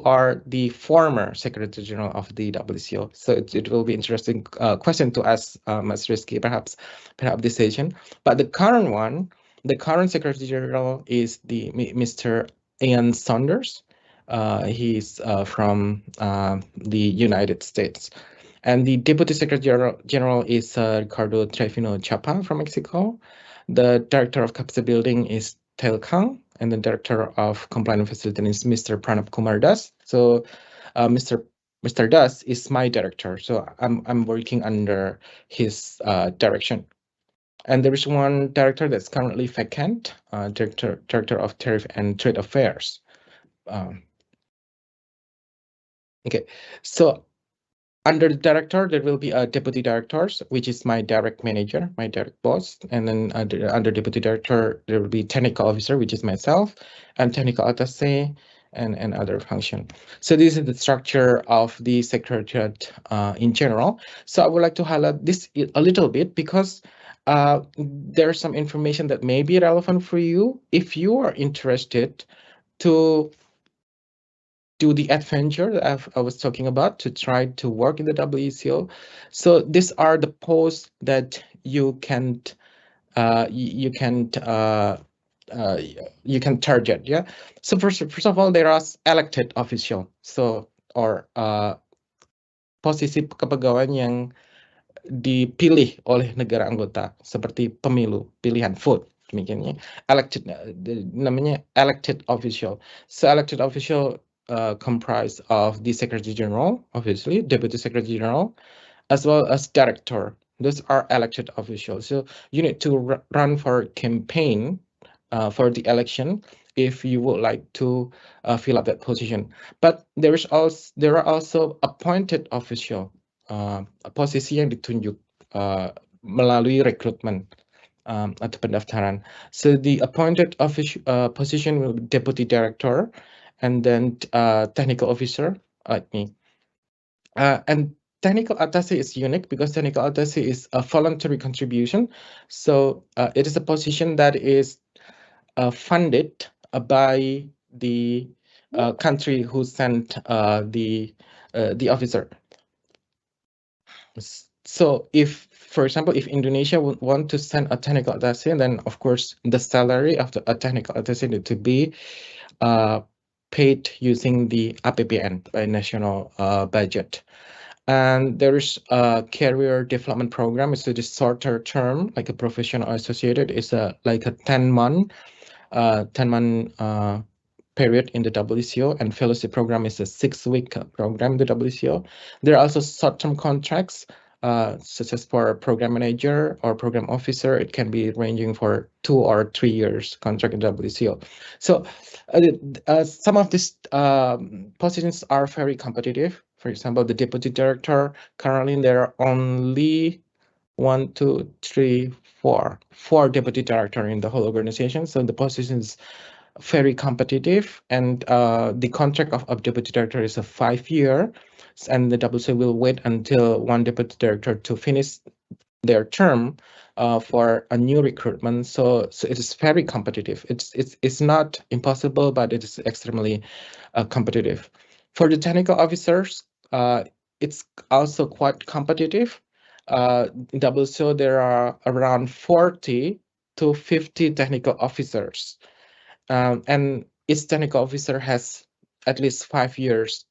are the former Secretary General of the WCO. So it will be interesting question to ask Ms. Rizky perhaps this session. But the current Secretary General is the Mr. Ian Saunders. He's from the United States. And the Deputy Secretary General is Ricardo Trevino Chapa from Mexico. The Director of Capacity Building is Tel Kang, and the Director of Compliance Facility is Mr. Pranab Kumar Das. So Mr. Das is my director, so I'm working under his direction. And there is one director that's currently vacant, Director of Tariff and Trade Affairs. Okay, so under the director, there will be a deputy directors, which is my direct manager, my direct boss. And then under deputy director, there will be technical officer, which is myself, and technical attaché, and other function. So this is the structure of the secretariat in general. So I would like to highlight this a little bit because there's some information that may be relevant for you if you are interested to do the adventure that I was talking about, to try to work in the WCO. So these are the posts that you can you can target. Yeah. So first of all, there are elected official. So or posisi kepegawaian yang dipilih oleh negara anggota seperti pemilu, pilihan vote demikiannya. Elected namanya elected official. So elected official comprise of the Secretary General, obviously, Deputy Secretary General, as well as director. Those are elected officials. So you need to run for campaign for the election if you would like to fill up that position. But there are also appointed official, posisi yang ditunjuk melalui rekrutmen atau pendaftaran. So the appointed official position will be deputy director, and then technical officer like me. And technical attaché is unique because technical attaché is a voluntary contribution. So it is a position that is funded by the country who sent the officer. So if, for example, if Indonesia would want to send a technical attaché, then of course the salary of a technical attaché need to be paid using the APBN by national budget. And there is a career development program. It's a shorter term, like a professional associated. It's like a 10-month period in the WCO, and fellowship program is a 6-week program in the WCO. There are also short-term contracts, such as for a program manager or program officer. It can be ranging for 2 or 3 years contract in WCO. So some of these positions are very competitive. For example, the deputy director, currently there are only 1, 2, 3, 4 deputy director in the whole organization. So the position is very competitive, and the contract of a deputy director is a 5-year, and the WCO will wait until one deputy director to finish their term for a new recruitment. So it is very competitive. It's not impossible, but it is extremely competitive. For the technical officers, it's also quite competitive. In WCO, there are around 40 to 50 technical officers. And each technical officer has at least 5 years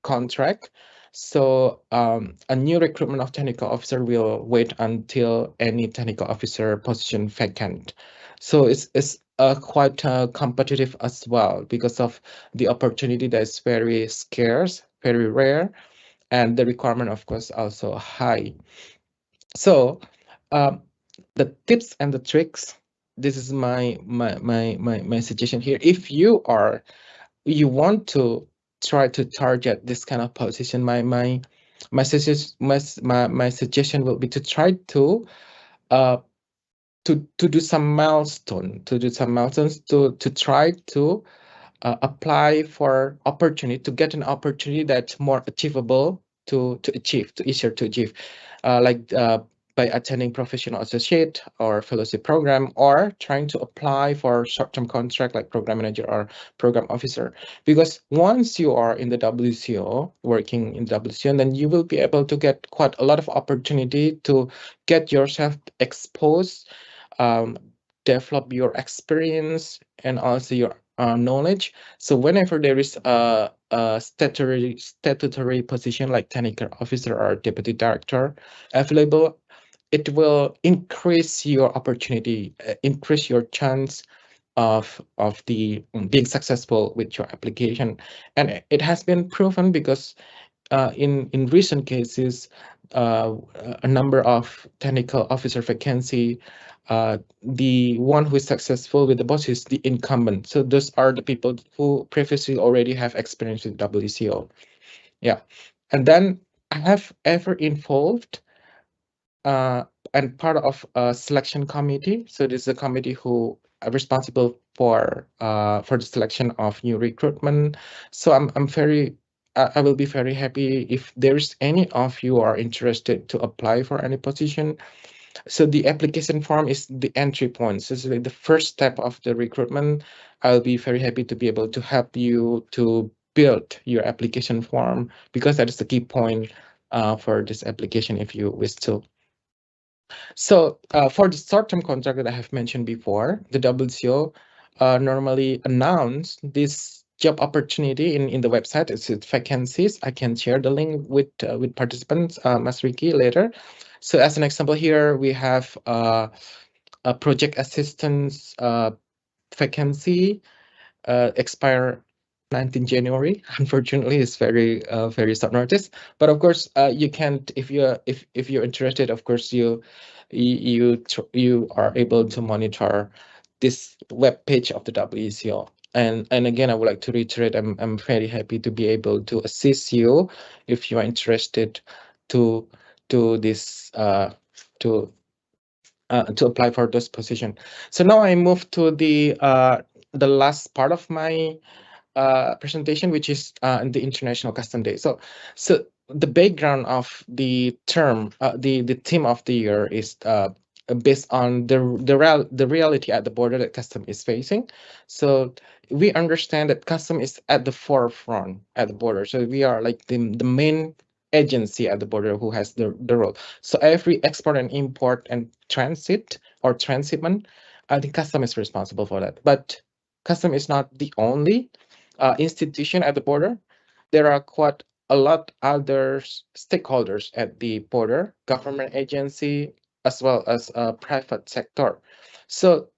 contract. So a new recruitment of technical officer will wait until any technical officer position vacant. So it's quite competitive as well because of the opportunity that is very scarce, very rare, and the requirement, of course, also high. So the tips and the tricks, this is my suggestion here. If you want to try to target this kind of position, my suggestion will be to try to do some milestones, to try to apply for opportunity, to get an opportunity that's more achievable easier to achieve, like by attending professional associate or fellowship program, or trying to apply for short-term contract like program manager or program officer. Because once you are in the WCO, working in the WCO, then you will be able to get quite a lot of opportunity to get yourself exposed, develop your experience, and also your knowledge. So whenever there is a statutory position like technical officer or deputy director available, it will increase your opportunity, increase your chance of the being successful with your application. And it has been proven because in recent cases, a number of technical officer vacancy, the one who is successful with the boss is the incumbent. So those are the people who previously already have experience with WCO. Yeah, and then I have ever involved and part of a selection committee. So this is a committee who are responsible for the selection of new recruitment. So I will be very happy if there's any of you are interested to apply for any position. So the application form is the entry point. So it's like the first step of the recruitment. I'll be very happy to be able to help you to build your application form, because that is the key point for this application if you wish to. So for the short-term contract that I have mentioned before, the WCO normally announce this job opportunity in the website. It's vacancies. I can share the link with participants, Mas Ricky, later. So as an example here, we have a project assistance vacancy expire 19 January. Unfortunately, it's very short notice. But of course, you can, if you're interested, of course you are able to monitor this web page of the WCO. And again, I would like to reiterate, I'm very happy to be able to assist you if you are interested to this to apply for this position. So now I move to the last part of my presentation, which is the International Customs Day. So the background of the term, the theme of the year is based on the reality at the border that custom is facing. So we understand that custom is at the forefront at the border. So we are like the main agency at the border who has the role. So every export and import and transit or transshipment, I think custom is responsible for that. But custom is not the only institution at the border. There are quite a lot other stakeholders at the border, government agency, as well as private sector. So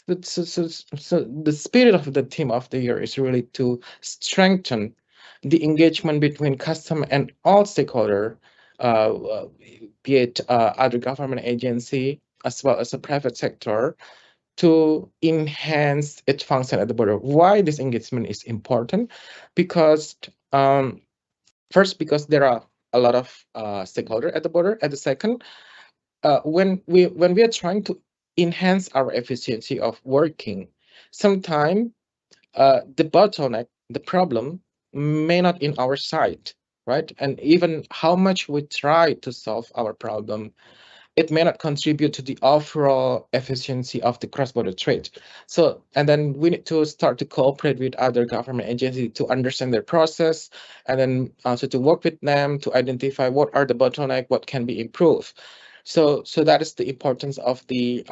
the spirit of the theme of the year is really to strengthen the engagement between custom and all stakeholder, be it other government agency as well as the private sector, to enhance its function at the border. Why this engagement is important? Because first, because there are a lot of stakeholders at the border. At the second, when we are trying to enhance our efficiency of working, sometimes the bottleneck, the problem, may not in our side, right? And even how much we try to solve our problem, it may not contribute to the overall efficiency of the cross-border trade. So, and then we need to start to cooperate with other government agencies to understand their process, and then also to work with them to identify what are the bottlenecks, what can be improved. So that is the importance of the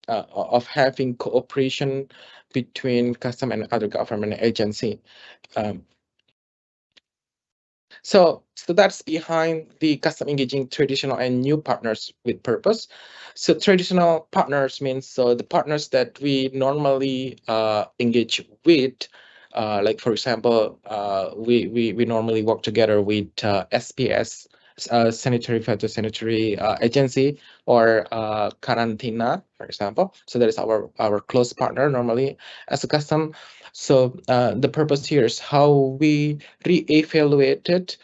of having cooperation between custom and other government agency. So that's behind the custom engaging traditional and new partners with purpose. So traditional partners means the partners that we normally engage with, like for example, we normally work together with SPS, sanitary phytosanitary agency, or Karantina, for example. So that is our close partner normally as a custom. So the purpose here is how we reevaluate,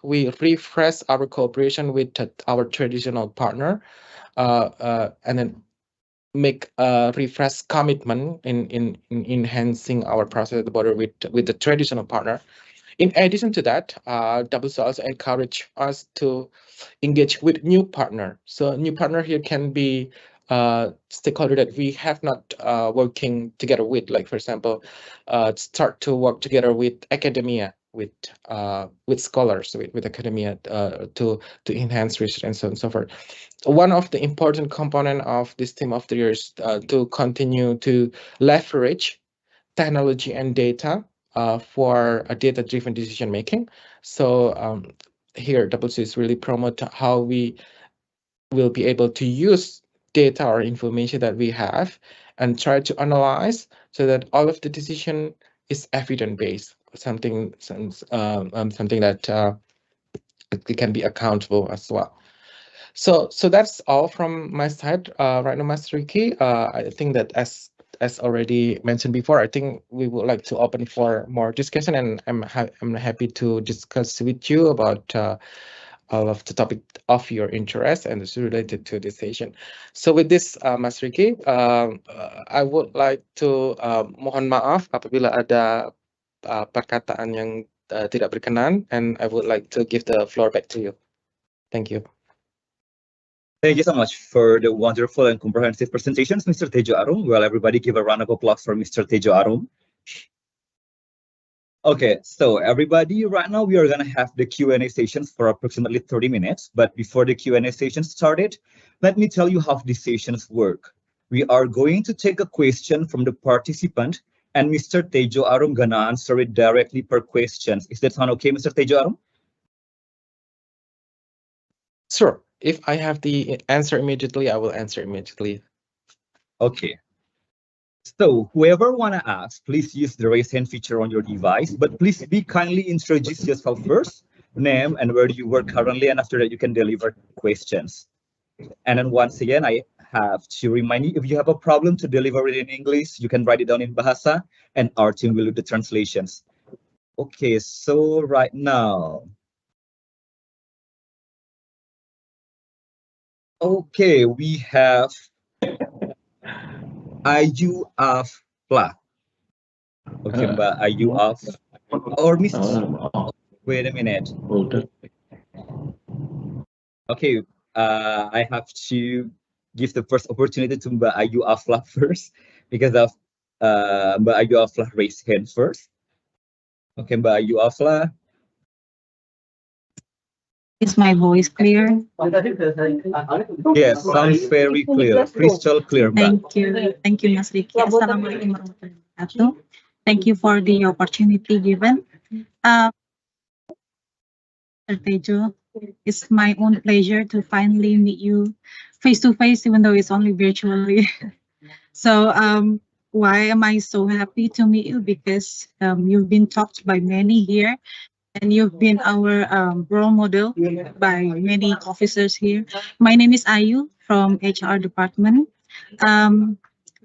we refresh our cooperation with our traditional partner, and then make a refresh commitment in enhancing our process at the border with the traditional partner. In addition to that, WCO also encourage us to engage with new partner. So new partner here can be stakeholder that we have not working together with, like for example, start to work together with academia, with scholars, with academia to enhance research and so on and so forth. One of the important component of this theme of the year is to continue to leverage technology and data for a data-driven decision making. So here, WCO is really promote how we will be able to use data or information that we have and try to analyze so that all of the decision is evidence-based, something that it can be accountable as well. So that's all from my side right now, Mas Ricky. I think that as already mentioned before, I think we would like to open for more discussion, and I'm happy to discuss with you about all of the topic of your interest and is related to this session. So with this, Mas Ricky, I would like to mohon maaf apabila ada perkataan yang tidak berkenan, and I would like to give the floor back to you. Thank you. Thank you so much for the wonderful and comprehensive presentations, Mr. Tejo Arum. Well, everybody give a round of applause for Mr. Tejo Arum. Okay, so everybody, right now we are going to have the Q&A sessions for approximately 30 minutes. But before the Q&A session started, let me tell you how these sessions work. we are going to take a question from the participant, and Mr. Tejo Arum gonna answer it directly per questions. Is that sound okay, Mr. Tejo Arum? Sure. If I have the answer immediately, I will answer immediately. Okay. So whoever wanna ask, please use the raise hand feature on your device, but please be kindly introduce yourself first, name and where you work currently, and after that you can deliver questions. And then once again, I have to remind you, if you have a problem to deliver it in English, you can write it down in Bahasa, and our team will do the translations. Okay, so right now, okay, we have Ayu Afla. Okay, Mbak Ayu Afla. Or Miss, wait a minute. Okay, I have to give the first opportunity to Mbak Ayu Afla first, because of Mbak Ayu Afla raised hand first. Okay, Mbak Ayu Afla. Is my voice clear? Yes, sounds very clear, crystal clear, Mbak. Thank you. Thank you, Mas Riki. Assalamualaikum warahmatullahi wabarakatuh. Thank you for the opportunity given. Mr. Tejo, it's my own pleasure to finally meet you face to face, even though it's only virtually. So, why am I so happy to meet you? Because you've been talked by many here, and you've been our role model by many officers here. My name is Ayu from HR department.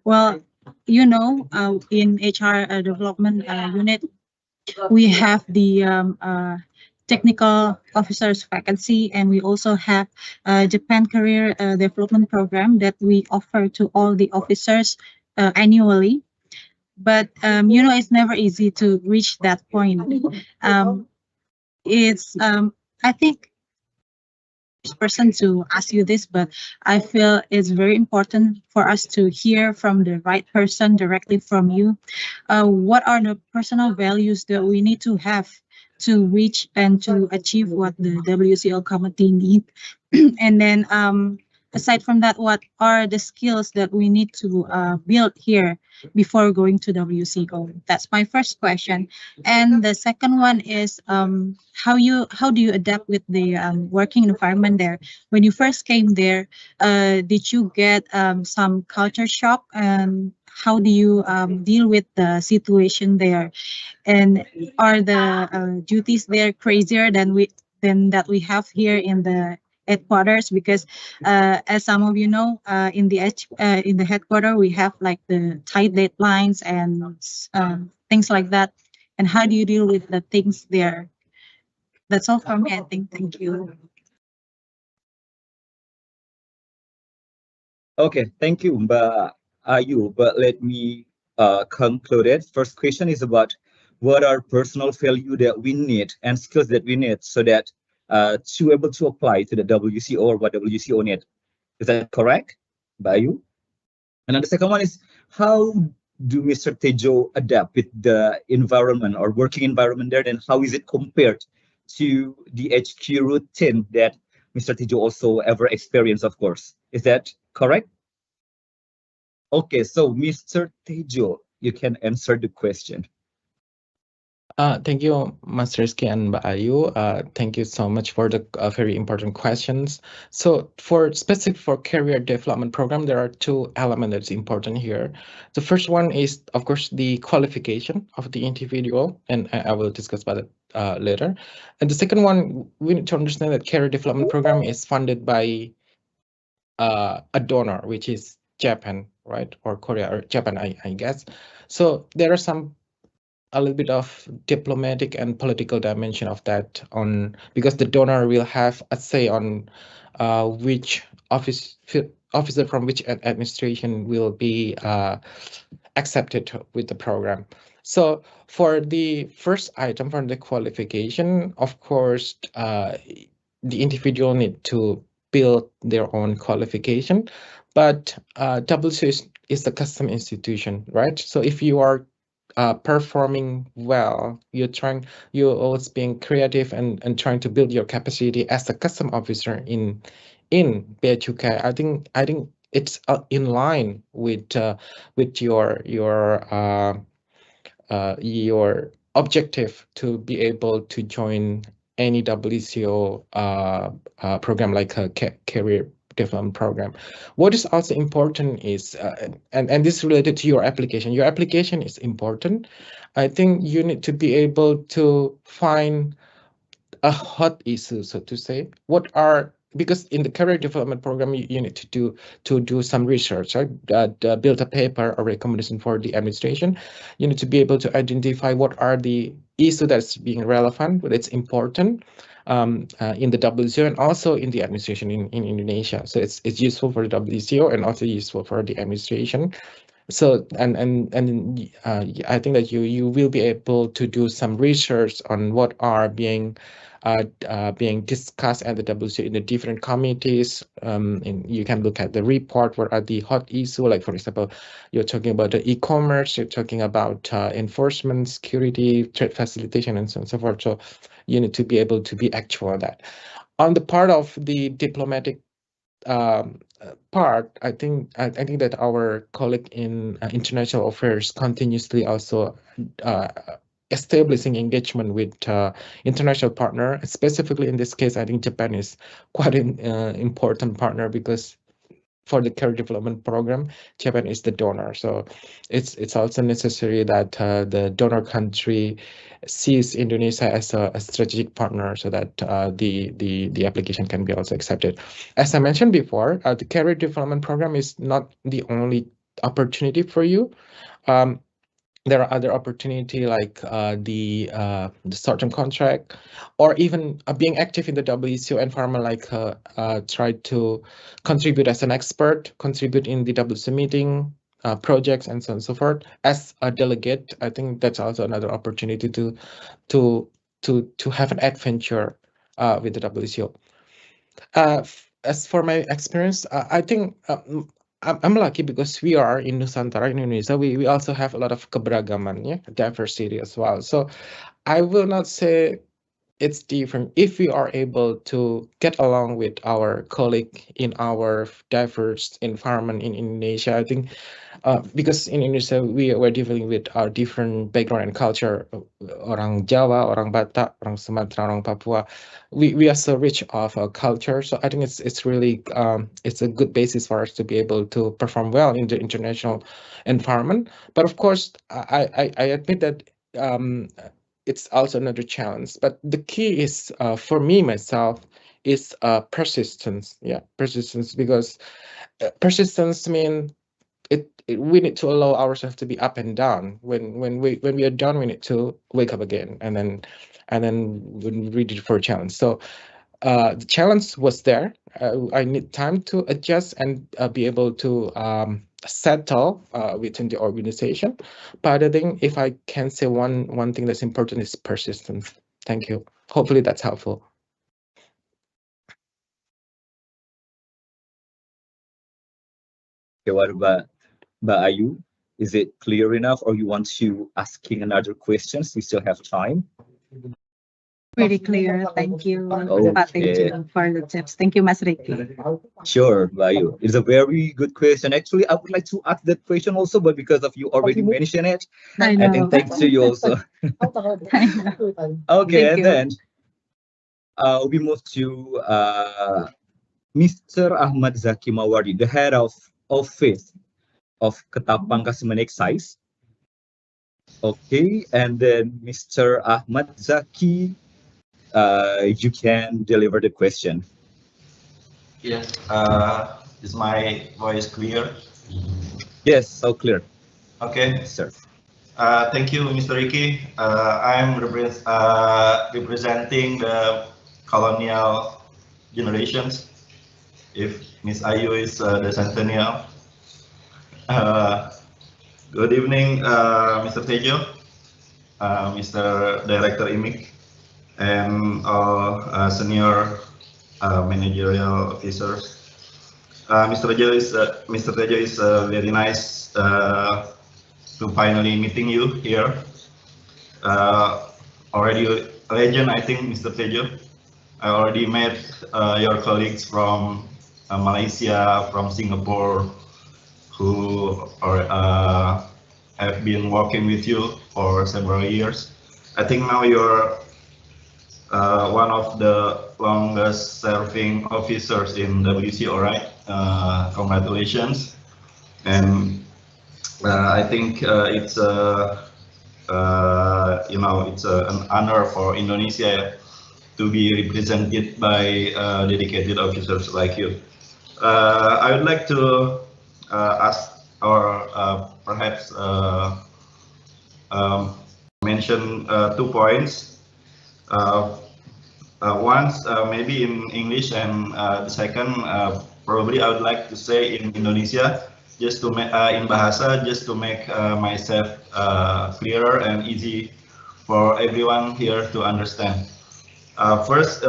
Well, you know, in HR development unit, we have the technical officers vacancy, and we also have Japan Career Development Program that we offer to all the officers annually. But you know, it's never easy to reach that point. It's I think person to ask you this, but I feel it's very important for us to hear from the right person directly from you. What are the personal values that we need to have to reach and to achieve what the WCO committee need? And then aside from that, what are the skills that we need to build here before going to WCO? That's my first question. And the second one is how do you adapt with the working environment there? When you first came there, did you get some culture shock? And how do you deal with the situation there? And are the duties there crazier than that we have here in the headquarters? Because as some of you know, in the headquarters we have like the tight deadlines and things like that. And how do you deal with the things there? That's all from me, I think. Thank you. Okay, thank you, Mbak Ayu. But let me conclude it. First question is about what are personal value that we need and skills that we need so that to able to apply to the WCO or what WCO need. Is that correct, Mbak Ayu? And then the second one is, how do Mr. Tejo adapt with the environment or working environment there, and how is it compared to the HQ routine that Mr. Tejo also ever experienced, of course? Is that correct? Okay, so Mr. Tejo, you can answer the question. Thank you, Mas Rizky and Mbak Ayu. Thank you so much for the very important questions. So for specific for career development program, there are two elements that's important here. The first one is, of course, the qualification of the individual, and I will discuss about it later. And the second one, we need to understand that career development program is funded by a donor, which is Japan, right? Or Korea or Japan, I guess. So there are some a little bit of diplomatic and political dimension of that on, because the donor will have a say on which officer from which administration will be accepted with the program. So for the first item, for the qualification, of course, the individual need to build their own qualification, but WCO is a custom institution, right? So if you are performing well, you're always being creative and trying to build your capacity as a custom officer in Bea Cukai. I think it's in line with your objective to be able to join any WCO program like a career development program. What is also important is, and this is related to your application. Your application is important. I think you need to be able to find a hot issue, so to say. What are, because in the career development program, you need to do some research, right? Build a paper or recommendation for the administration. You need to be able to identify what are the issue that's being relevant, but it's important in the WCO and also in the administration in Indonesia. So it's useful for the WCO and also useful for the administration. So I think that you will be able to do some research on what are being discussed at the WCO in the different committees. And you can look at the report. What are the hot issues? Like, for example, you're talking about the e-commerce, you're talking about enforcement, security, trade facilitation, and so on and so forth. So you need to be able to be actual on that. On the part of the diplomatic part, I think that our colleague in international affairs continuously also establishing engagement with international partner. Specifically in this case, I think Japan is quite an important partner, because for the career development program, Japan is the donor. So it's also necessary that the donor country sees Indonesia as a strategic partner, so that the application can be also accepted. As I mentioned before, the career development program is not the only opportunity for you. There are other opportunity like the short-term contract, or even being active in the WCO environment, like try to contribute as an expert, contribute in the WCO meeting, projects, and so on and so forth. As a delegate, I think that's also another opportunity to have an adventure with the WCO. As for my experience, I think I'm lucky because we are in Nusantara, in Indonesia. We also have a lot of keberagaman, yeah, diversity as well. So I will not say it's different if we are able to get along with our colleague in our diverse environment in Indonesia. I think because in Indonesia we're dealing with our different background and culture, orang Jawa, orang Batak, orang Sumatera, orang Papua. We are so rich of a culture, so I think it's really it's a good basis for us to be able to perform well in the international environment. But of course, I admit that it's also another challenge. But the key is for me myself is persistence. Yeah, persistence, because persistence means we need to allow ourselves to be up and down. When we are down, we need to wake up again, and then we're ready for a challenge. So the challenge was there. I need time to adjust and be able to settle within the organization. But I think if I can say one thing that's important is persistence. Thank you. Hopefully that's helpful. Okay, what about Ayu? Is it clear enough, or you want to asking another questions? We still have time. Pretty clear. Thank you. Okay. Thank you for the tips. Thank you, Mas Ricky. Sure, Bayu. It's a very good question. Actually, I would like to ask that question also, but because of you already mentioned it, I I know. think thanks to you also. I know. Okay, Thank and you. then we move to Mr. Ahmad Zaki Mawardi, the head of office of Ketapang Customs Excise. Okay, and then Mr. Ahmad Zaki, you can deliver the question. Yes, is my voice clear? Yes, so clear. Okay, Sir. thank you, Mr. Ricky. I'm representing the colonial generations. If Miss Ayu is the Centennial. Good evening, Mr. Tejo, Mr. Director IMIC, and all senior managerial officers. Mr. Tejo is very nice to finally meeting you here. Already a legend, I think, Mr. Tejo. I already met your colleagues from Malaysia, from Singapore, who have been working with you for several years. I think now you're one of the longest serving officers in WCO, right? Congratulations. And I think it's it's an honor for Indonesia to be represented by dedicated officers like you. I would like to ask or perhaps mention 2 points. Once maybe in English, and the second probably I would like to say in Indonesia, just to in bahasa, just to make myself clearer and easy for everyone here to understand. First,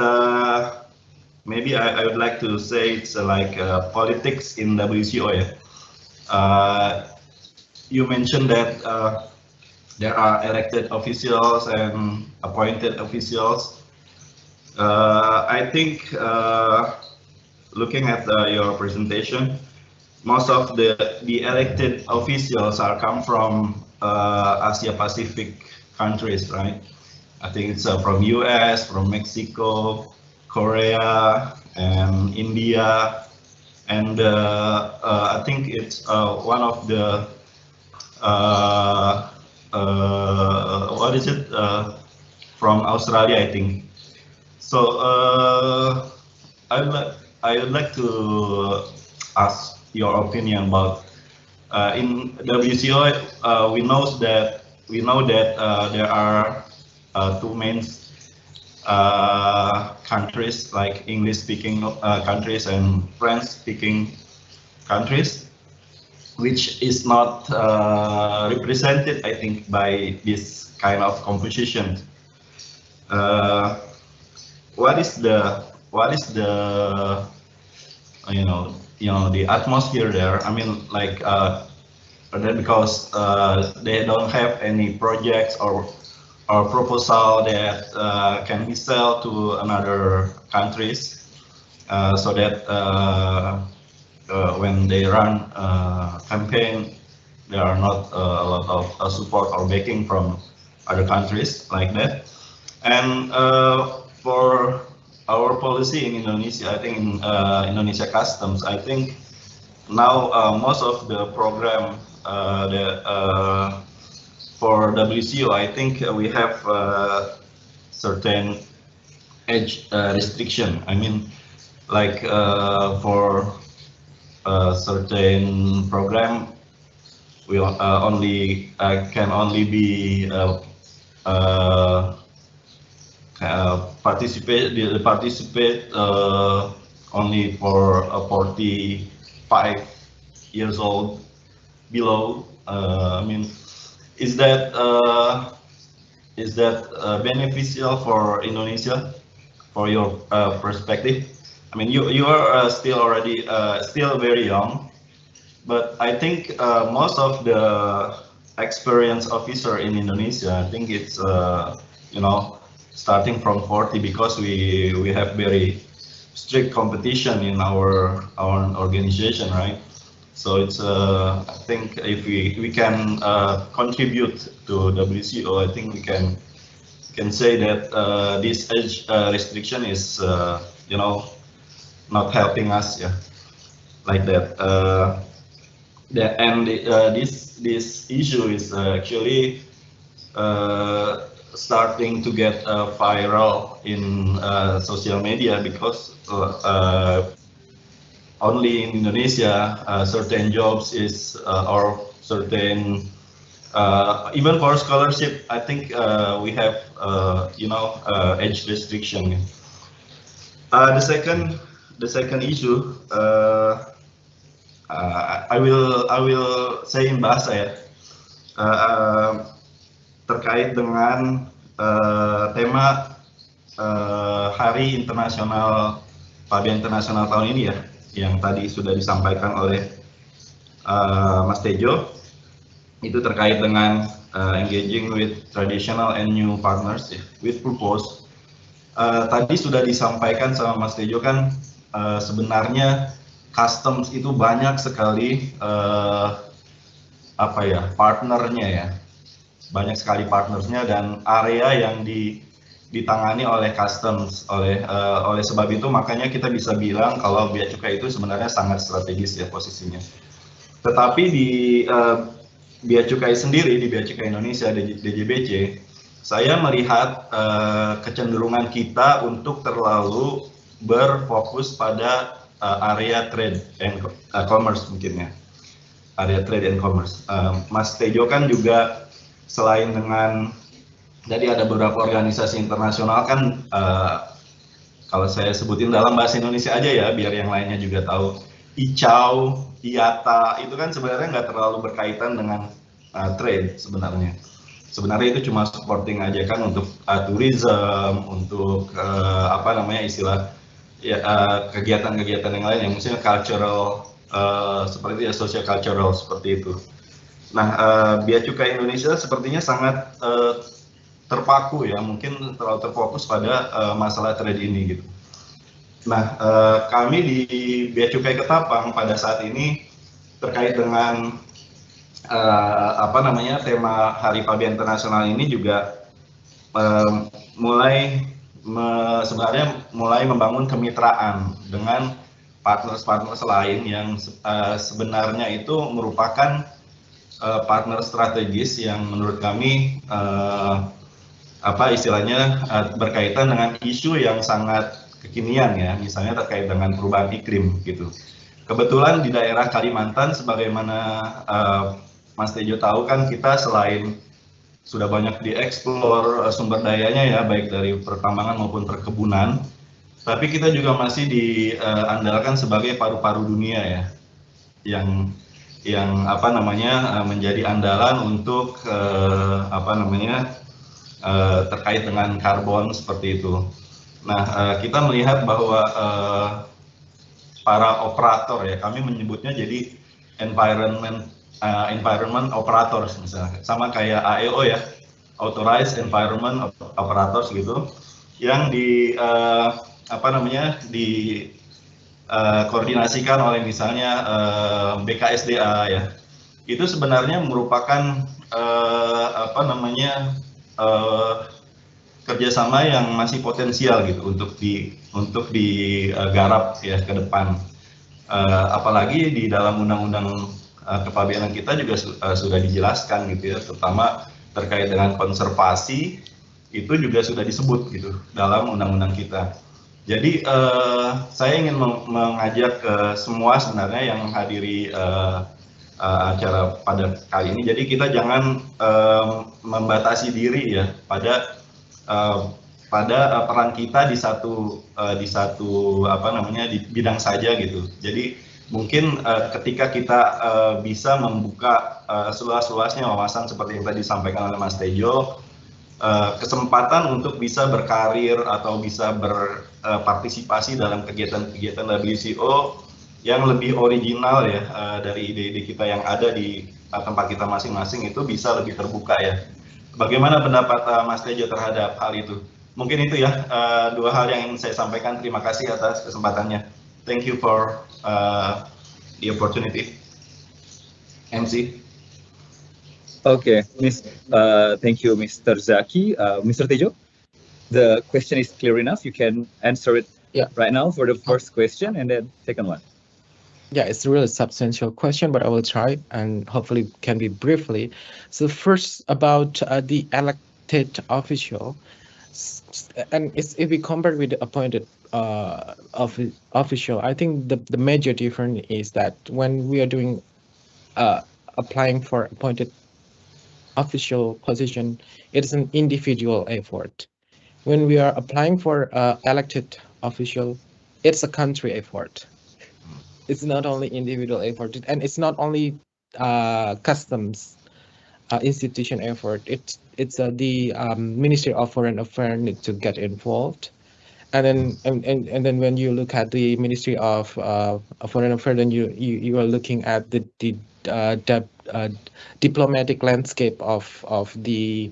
maybe I would like to say it's like politics in WCO. You mentioned that there are elected officials and appointed officials. I think looking at your presentation, most of the elected officials are come from Asia Pacific countries, right? I think it's from US, from Mexico, Korea, and India, and I think it's one of the what is it from Australia, I think. So I would like to ask your opinion about in WCO. We know that there are 2 main countries, like English-speaking countries and French-speaking countries, which is not represented, I think, by this kind of composition. What is the the atmosphere there? I mean, like because they don't have any projects or proposal that can be sold to another countries, so that when they run campaign, there are not a lot of support or backing from other countries like that. And for our policy in Indonesia, I think in Indonesia Customs, I think now most of the program for WCO, I think we have certain age restriction. I mean, like for certain program, we can only be participate only for 45 years old below. I mean, is that beneficial for Indonesia, for your perspective? I mean, you are still very young, but I think most of the experienced officer in Indonesia, I think it's starting from 40, because we have very strict competition in our organization, right? So it's I think if we can contribute to WCO, I think we can say that this age restriction is not helping us, yeah, like that. This issue is actually starting to get viral in social media, because only in Indonesia certain jobs is or certain even for scholarship, I think we have age restriction. The second issue, I will say in bahasa ya, terkait dengan tema Hari Internasional Pabean Internasional tahun ini ya, yang tadi sudah disampaikan oleh Mas Tejo, itu terkait dengan engaging with traditional and new partners with purpose. Tadi sudah disampaikan sama Mas Tejo kan, sebenarnya customs itu banyak sekali partnernya ya, banyak sekali partnernya dan area yang ditangani oleh customs. Oleh sebab itu makanya kita bisa bilang kalau bea cukai itu sebenarnya sangat strategis ya posisinya. Tetapi di bea cukai sendiri, di bea cukai Indonesia DJBC, saya melihat kecenderungan kita untuk terlalu berfokus pada area trade and commerce mungkin ya, area trade and commerce. Mas Tejo kan juga selain dengan, jadi ada beberapa organisasi internasional kan, kalau saya sebutin dalam bahasa Indonesia aja ya, biar yang lainnya juga tahu. ICAO, IATA, itu kan sebenarnya nggak terlalu berkaitan dengan trade sebenarnya. Sebenarnya itu cuma supporting aja kan untuk tourism, untuk istilah ya, kegiatan-kegiatan yang lain yang misalnya cultural, seperti ya social cultural seperti itu. Nah, bea cukai Indonesia sepertinya sangat terpaku ya, mungkin terlalu terfokus pada masalah trade ini gitu. Nah, kami di bea cukai Ketapang pada saat ini terkait dengan tema Hari Pabean Internasional ini juga sebenarnya mulai membangun kemitraan dengan partner-partner lain yang sebenarnya itu merupakan partner strategis yang menurut kami berkaitan dengan isu yang sangat kekinian ya, misalnya terkait dengan perubahan iklim gitu. Kebetulan di daerah Kalimantan, sebagaimana Mas Tejo tahu kan, kita selain sudah banyak dieksplor sumber dayanya ya, baik dari pertambangan maupun perkebunan, tapi kita juga masih diandalkan sebagai paru-paru dunia ya, yang menjadi andalan untuk terkait dengan karbon seperti itu. Nah, kita melihat bahwa para operator ya, kami menyebutnya jadi environment operators misalnya, sama kayak AEO ya, authorized environment operators gitu, yang koordinasikan oleh misalnya BKSDA ya. Itu sebenarnya merupakan kerjasama yang masih potensial gitu untuk digarap ya ke depan. Apalagi di dalam undang-undang kepabeanan kita juga sudah dijelaskan gitu ya, terutama terkait dengan konservasi itu juga sudah disebut gitu dalam undang-undang kita. Jadi saya ingin mengajak ke semua sebenarnya yang menghadiri acara pada kali ini. Jadi kita jangan membatasi diri ya pada peran kita di satu di bidang saja gitu. Jadi mungkin ketika kita bisa membuka seluas-luasnya wawasan seperti yang tadi disampaikan oleh Mas Tejo, kesempatan untuk bisa berkarir atau bisa berpartisipasi dalam kegiatan-kegiatan WCO yang lebih original ya, dari ide-ide kita yang ada di tempat kita masing-masing itu bisa lebih terbuka ya. Bagaimana pendapat Mas Tejo terhadap hal itu? Mungkin itu ya, dua hal yang ingin saya sampaikan. Terima kasih atas kesempatannya. Thank you for the opportunity. MC. Okay, thank you, Mr. Zaki. Mr. Tejo, the question is clear enough. You can answer it right now for the first question and then second one. Yeah, it's a really substantial question, but I will try and hopefully can be briefly. So first about the elected official, and if we compare with the appointed official, I think the major difference is that when we are doing applying for appointed official position, it is an individual effort. When we are applying for elected official, it's a country effort. It's not only individual effort, and it's not only customs institution effort. It's the Ministry of Foreign Affairs need to get involved, and then when you look at the Ministry of Foreign Affairs, then you are looking at the diplomatic landscape of the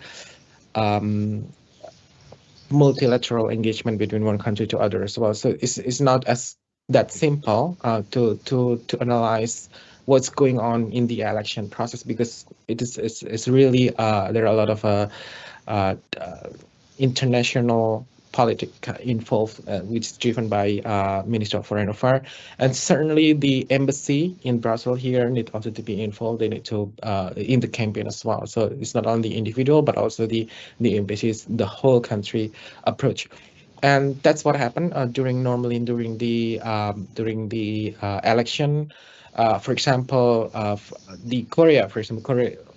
multilateral engagement between one country to other as well. So it's not as that simple to analyze what's going on in the election process, because it's really there are a lot of international politics involved, which is driven by Minister of Foreign Affairs, and certainly the embassy in Brussels here need also to be involved. They need to in the campaign as well. So it's not only individual but also the embassies, the whole country approach. And that's what happened during the election. For example, the Korea,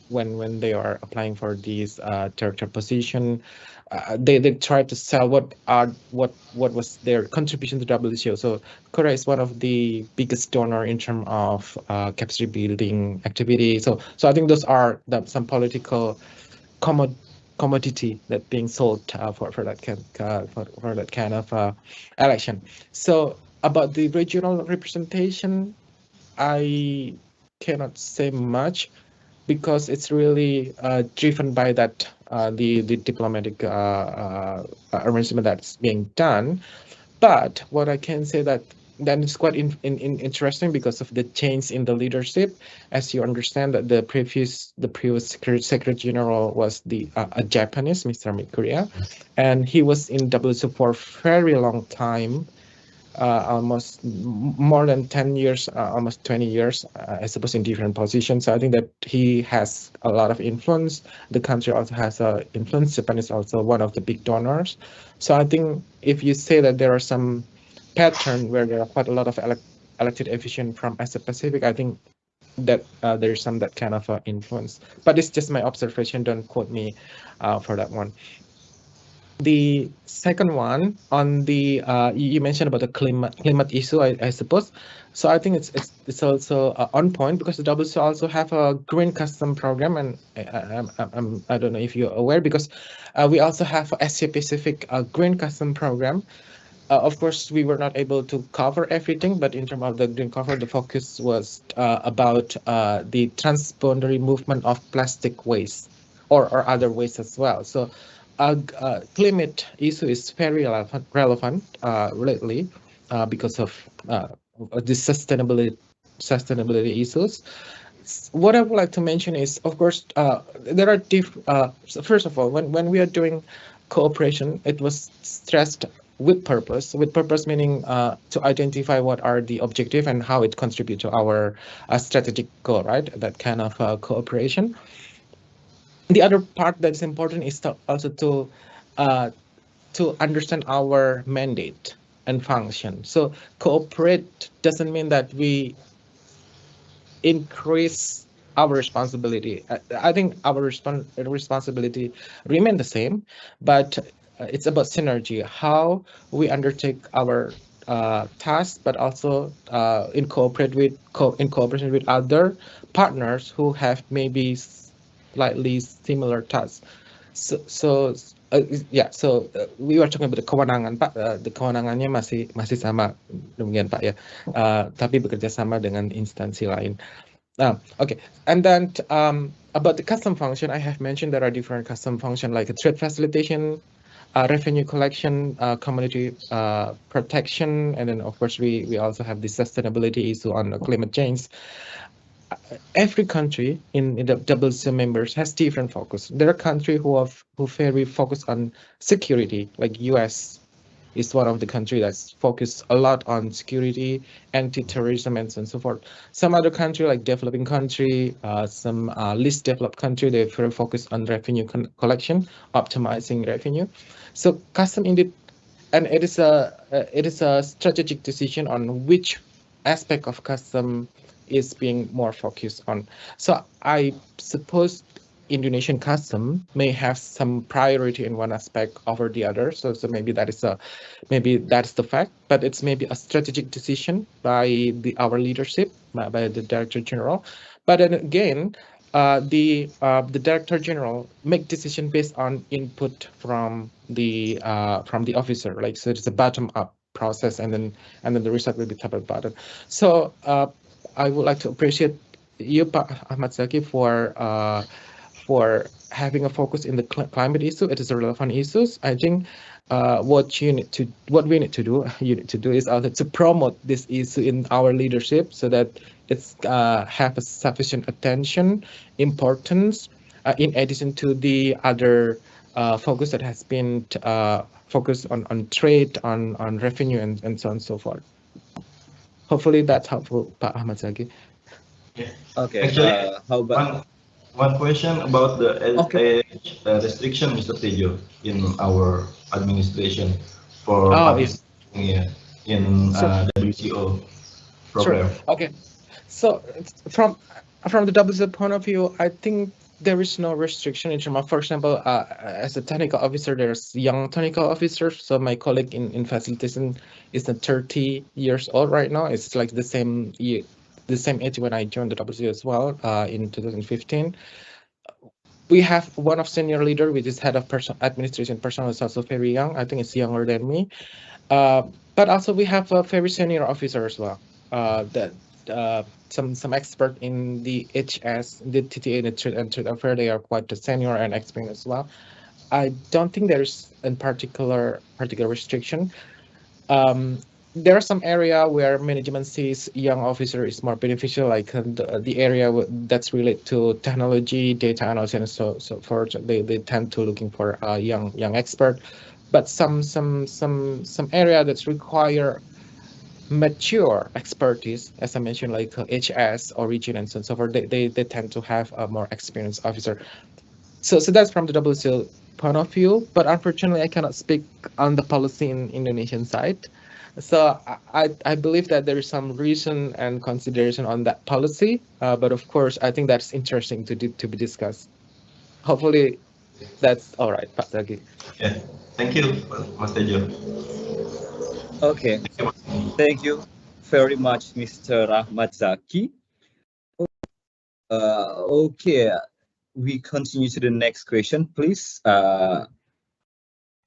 when they are applying for these director position, they try to sell what was their contribution to WTO. So Korea is one of the biggest donor in terms of capacity building activity. So I think those are some political commodity that being sold for that kind of election. So about the regional representation, I cannot say much, because it's really driven by that the diplomatic arrangement that's being done. But what I can say that it's quite interesting because of the change in the leadership. As you understand that the previous Secretary General was a Japanese, Mr. Mikuria, and he was in WTO for a very long time. Almost more than 10 years, almost 20 years, I suppose, in different positions. So I think that he has a lot of influence. The country also has influence. Japan is also one of the big donors. So I think if you say that there are some pattern where there are quite a lot of elected officials from Asia Pacific, I think that there's some that kind of influence. But it's just my observation. Don't quote me for that one. The second one on the you mentioned about the climate issue, I suppose. So I think it's also on point, because the WTO also have a green custom program, and I don't know if you're aware, because we also have a Asia Pacific green custom program. Of course, we were not able to cover everything, but in terms of the green cover, the focus was about the transboundary movement of plastic waste or other waste as well. So climate issue is very relevant lately because of the sustainability issues. What I would like to mention is, of course, there are so first of all, when we are doing cooperation, it was stressed with purpose. With purpose meaning to identify what are the objective and how it contributes to our strategic goal, right? That kind of cooperation. The other part that's important is also to understand our mandate and function. So cooperate doesn't mean that we increase our responsibility. I think our responsibility remain the same, but it's about synergy, how we undertake our tasks, but also in cooperation with other partners who have maybe slightly similar tasks. So we were talking about the kewenangan, Pak. The kewenangannya masih sama demikian, Pak, ya. Tapi bekerja sama dengan instansi lain. Okay, and then about the custom function, I have mentioned there are different custom function like a trade facilitation, revenue collection, community protection, and then of course we also have the sustainability issue on climate change. Every country in the WTO members has different focus. There are countries who very focus on security, like US is one of the countries that's focused a lot on security, anti-terrorism, and so forth. Some other country, like developing country, some least developed country, they very focused on revenue collection, optimizing revenue. So custom indeed, and it is a strategic decision on which aspect of custom is being more focused on. So I suppose Indonesian custom may have some priority in one aspect over the other. So maybe that's the fact, but it's maybe a strategic decision by our leadership, by the Director General. But then again, the Director General make decision based on input from the officer. Like, so it's a bottom up process, and then the result will be top and bottom. So I would like to appreciate you, Pak Ahmad Zaki, for having a focus in the climate issue. It is a relevant issues. I think what we need to do, you need to do is also to promote this issue in our leadership so that it's have a sufficient attention, importance, in addition to the other focus that has been focused on trade, on revenue, and so on and so forth. Hopefully that's helpful, Pak Ahmad Zaki. Okay. Actually, How about one question about the Okay. age restriction, Mr. Tejo, in our administration for Oh, participating in So- WCO program. Okay. So from the WCO point of view, I think there is no restriction in terms of, for example, as a technical officer, there's young technical officers. So my colleague in facilitation is 30 years old right now. It's like the same year, the same age when I joined the WCO as well, in 2015. We have one of senior leader, which is head of administration personnel, is also very young. I think it's younger than me. But also we have a very senior officer as well. That some expert in the HS, the TTA, the trade and trade affair. They are quite senior and experienced as well. I don't think there's a particular restriction. There are some area where management sees young officer is more beneficial, like the area that's related to technology, data analysis, and so forth. They tend to looking for a young expert, but some area that's require mature expertise, as I mentioned, like HS, origin, and so on and so forth. They tend to have a more experienced officer. So that's from the WCO point of view, but unfortunately I cannot speak on the policy in Indonesian side. So I believe that there is some reason and consideration on that policy, but of course I think that's interesting to be discussed. Hopefully that's all right, Pak Zaki. Yeah. Thank you, Mas Tejo. Okay. Thank you very much, Mr. Ahmad Zaki. Okay, we continue to the next question, please.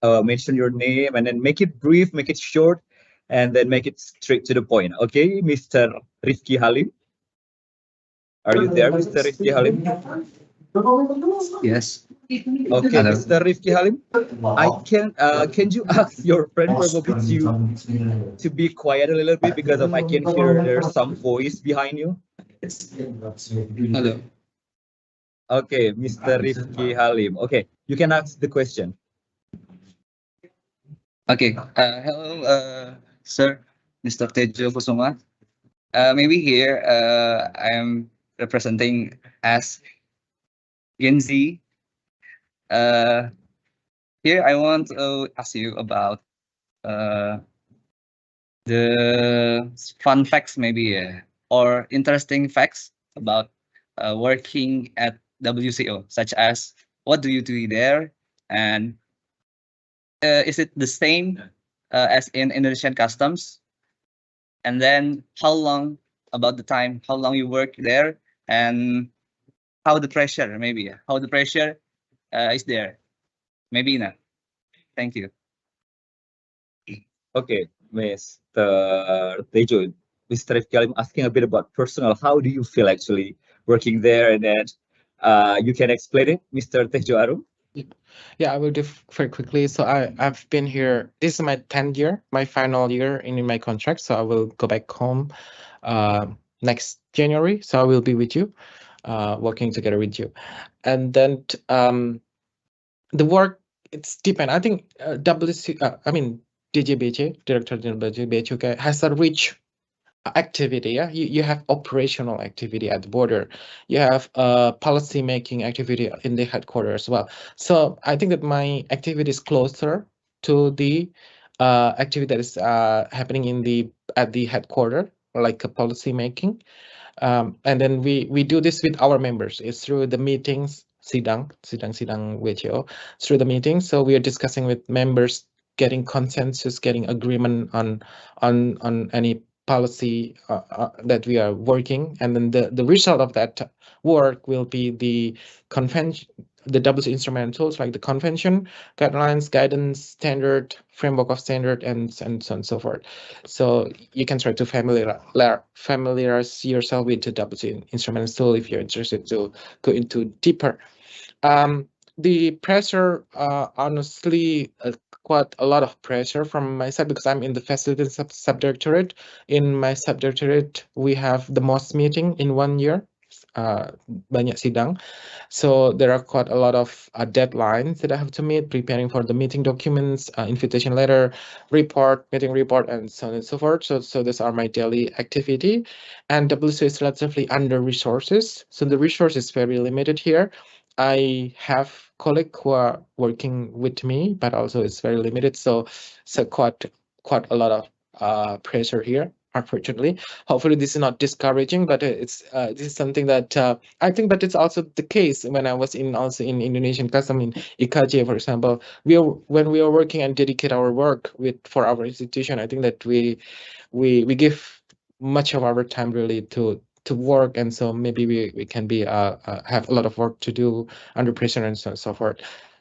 Mention your name and then make it brief, make it short, and then make it straight to the point. Okay, Mr. Rifki Halim. Are you there, Mr. Rifki Halim? Yes. Okay, Hello. Mr. Rifki Halim. Can you ask your friend probably to be quiet a little bit because I can hear there's some voice behind you. Hello. Okay, Mr. Rifki Halim. Okay, you can ask the question. Okay. Hello, sir, Mr. Tejo Kusuma. Maybe here I am representing as Gen Z. Here I want to ask you about the fun facts, maybe, or interesting facts about working at WCO, such as what do you do there, and is it the same as in Indonesian customs? And then how long you work there, and how the pressure is there? Maybe not. Thank you. Okay, Mr. Tejo, Mr. Rifki Halim asking a bit about personal. How do you feel actually working there? And then you can explain it, Mr. Tejo Arum. Yeah, I will do very quickly. So I've been here. This is my 10th year, my final year in my contract. So I will go back home next January. So I will be with you, working together with you. And then the work, it's depend. I think DJBC, Director General DJBC, has a rich activity. Yeah, you have operational activity at the border, you have policy making activity in the headquarters as well. So I think that my activity is closer to the activity that is happening at the headquarters, like a policy making. And then we do this with our members. It's through the meetings, sidang WCO, through the meetings. So we are discussing with members, getting consensus, getting agreement on any policy that we are working, and then the result of that work will be the convention, the WCO instrumentals like the convention, guidelines, guidance, standard, framework of standard, and so on and so forth. So you can try to familiarize yourself with the WCO instrumental if you're interested to go into deeper. the pressure, honestly, quite a lot of pressure from my side because I'm in the facility subdirectorate. In my subdirectorate, we have the most meeting in 1 year, banyak sidang. So there are quite a lot of deadlines that I have to meet, preparing for the meeting documents, invitation letter, meeting report, and so on and so forth. So these are my daily activity. And WC is relatively under resources. So the resource is very limited here. I have colleagues who are working with me, but also it's very limited. So quite a lot of pressure here, unfortunately. Hopefully this is not discouraging, but this is something that I think that it's also the case when I was in Indonesian custom in IKJ, for example. When we are working and dedicate our work for our institution, I think that we give much of our time really to work, and so maybe we can be have a lot of work to do under pressure and so on and so forth.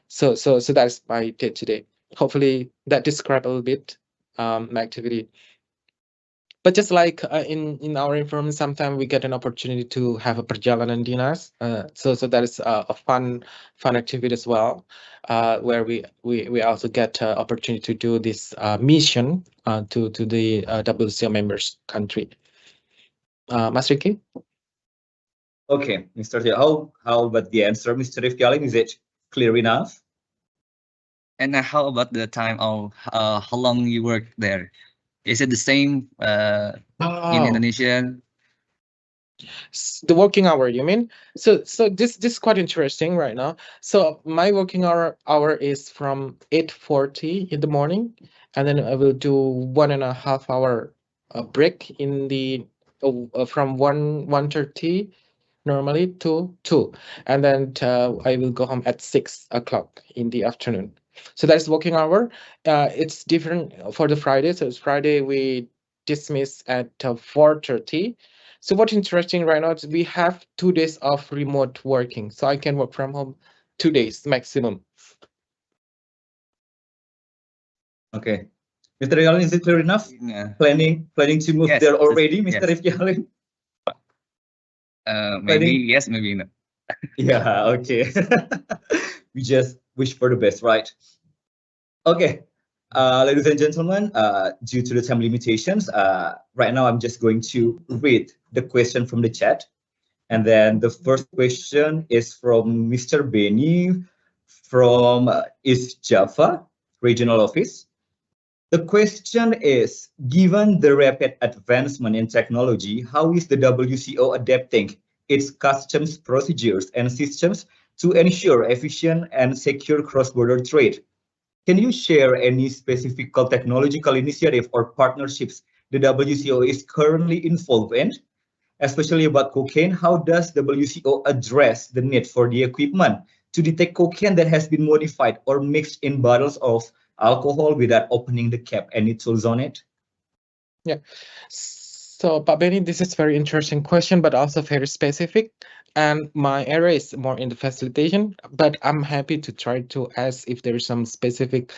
So that's my day today. Hopefully that describe a little bit my activity. But just like in our environment, sometimes we get an opportunity to have a perjalanan dinas. So that is a fun activity as well, where we also get opportunity to do this mission to the WCO members country. Mas Ricky? Okay, Mr. Tia, how about the answer, Mr. Rifki? Is it clear enough? And how about the time of how long you work there? Is it the same in Oh. Indonesia? The working hour, you mean? So this is quite interesting right now. So my working hour is from 8:40 in the morning, and then I will do 1.5 hour break in the from 1:30 normally to 2, and then I will go home at 6 o'clock in the afternoon. So that's working hour. It's different for the Friday. So it's Friday we dismiss at 4:30. So what's interesting right now is we have 2 days of remote working. So I can work from home 2 days maximum. Okay. Mr. Rifki, is it clear enough? Yeah. Planning to move Yes, there yes, already, Mr. yes. Rifki? Maybe yes, maybe no. Yeah, okay. We just wish for the best, right? Okay, ladies and gentlemen, due to the time limitations, right now I'm just going to read the question from the chat. And then the first question is from Mr. Benny from East Java Regional Office. The question is, given the rapid advancement in technology, how is the WCO adapting its customs procedures and systems to ensure efficient and secure cross-border trade? Can you share any specific technological initiative or partnerships the WCO is currently involved in? Especially about cocaine, how does WCO address the need for the equipment to detect cocaine that has been modified or mixed in bottles of alcohol without opening the cap? Any tools on it? Yeah. So, Pak Benny, this is very interesting question, but also very specific. And my area is more in the facilitation, but I'm happy to try to ask if there is some specific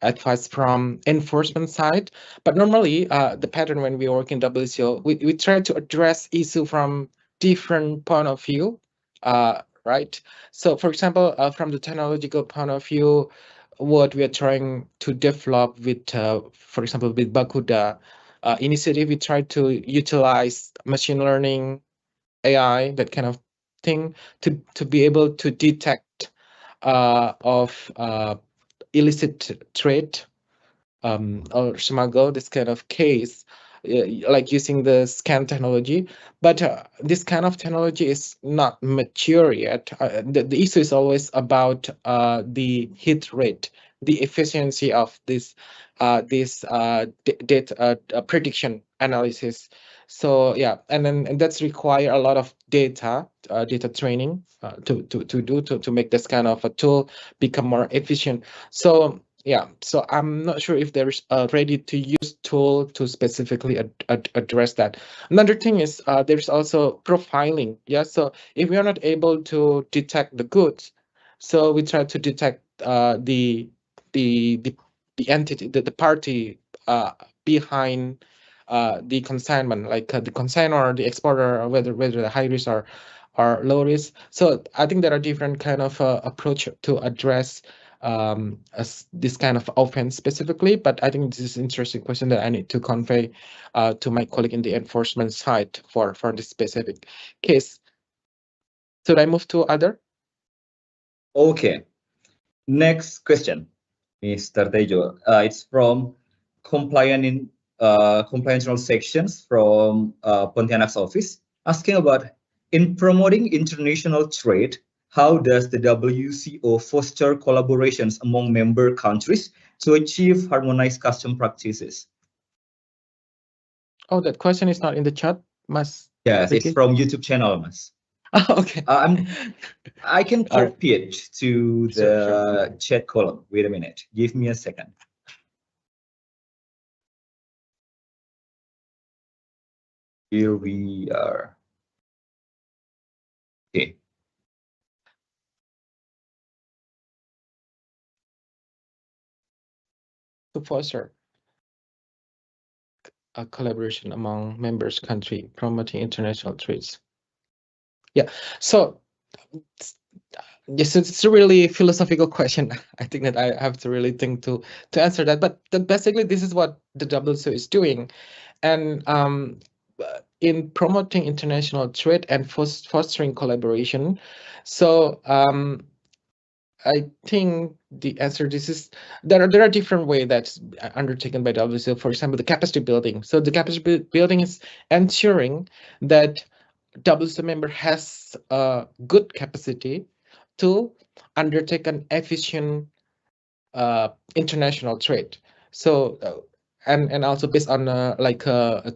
advice from enforcement side. But normally, the pattern when we work in WCO, we try to address issue from different point of view, right? So, for example, from the technological point of view, what we are trying to develop with, for example, with Bakuda initiative, we try to utilize machine learning, AI, that kind of thing, to be able to detect of illicit trade or smuggle, this kind of case, like using the scan technology. But this kind of technology is not mature yet. The issue is always about the hit rate, the efficiency of this data prediction analysis. So yeah, and that's require a lot of data training to make this kind of a tool become more efficient. So yeah, so I'm not sure if there's a ready-to-use tool to specifically address that. Another thing is there's also profiling. Yeah, so if we are not able to detect the goods, so we try to detect the entity, the party behind the consignment, like the consignor or the exporter, or whether the high risk are or low risk. So I think there are different kind of approach to address this kind of offense specifically, but I think this is an interesting question that I need to convey to my colleague in the enforcement side for this specific case. Should I move to other? Okay. Next question, Mr. Tejo. It's from compliance sections from Pontianak's office, asking about, in promoting international trade, how does the WCO foster collaborations among member countries to achieve harmonized custom practices? Oh, that question is not in the chat, Mas. Yes, it's Ricky? from YouTube channel, Mas. Okay. I can All right. copy it to the Sure. chat column. Wait a minute. Give me a second. Here we are. Okay. To foster a collaboration among members country promoting international trades. Yeah, so yes, it's a really philosophical question. I think that I have to really think to answer that. But basically, this is what the WCO is doing, and in promoting international trade and fostering collaboration. So I think the answer this is there are different ways that's undertaken by WCO. For example, the capacity building. So the capacity building is ensuring that WCO member has a good capacity to undertake an efficient international trade. So and also based on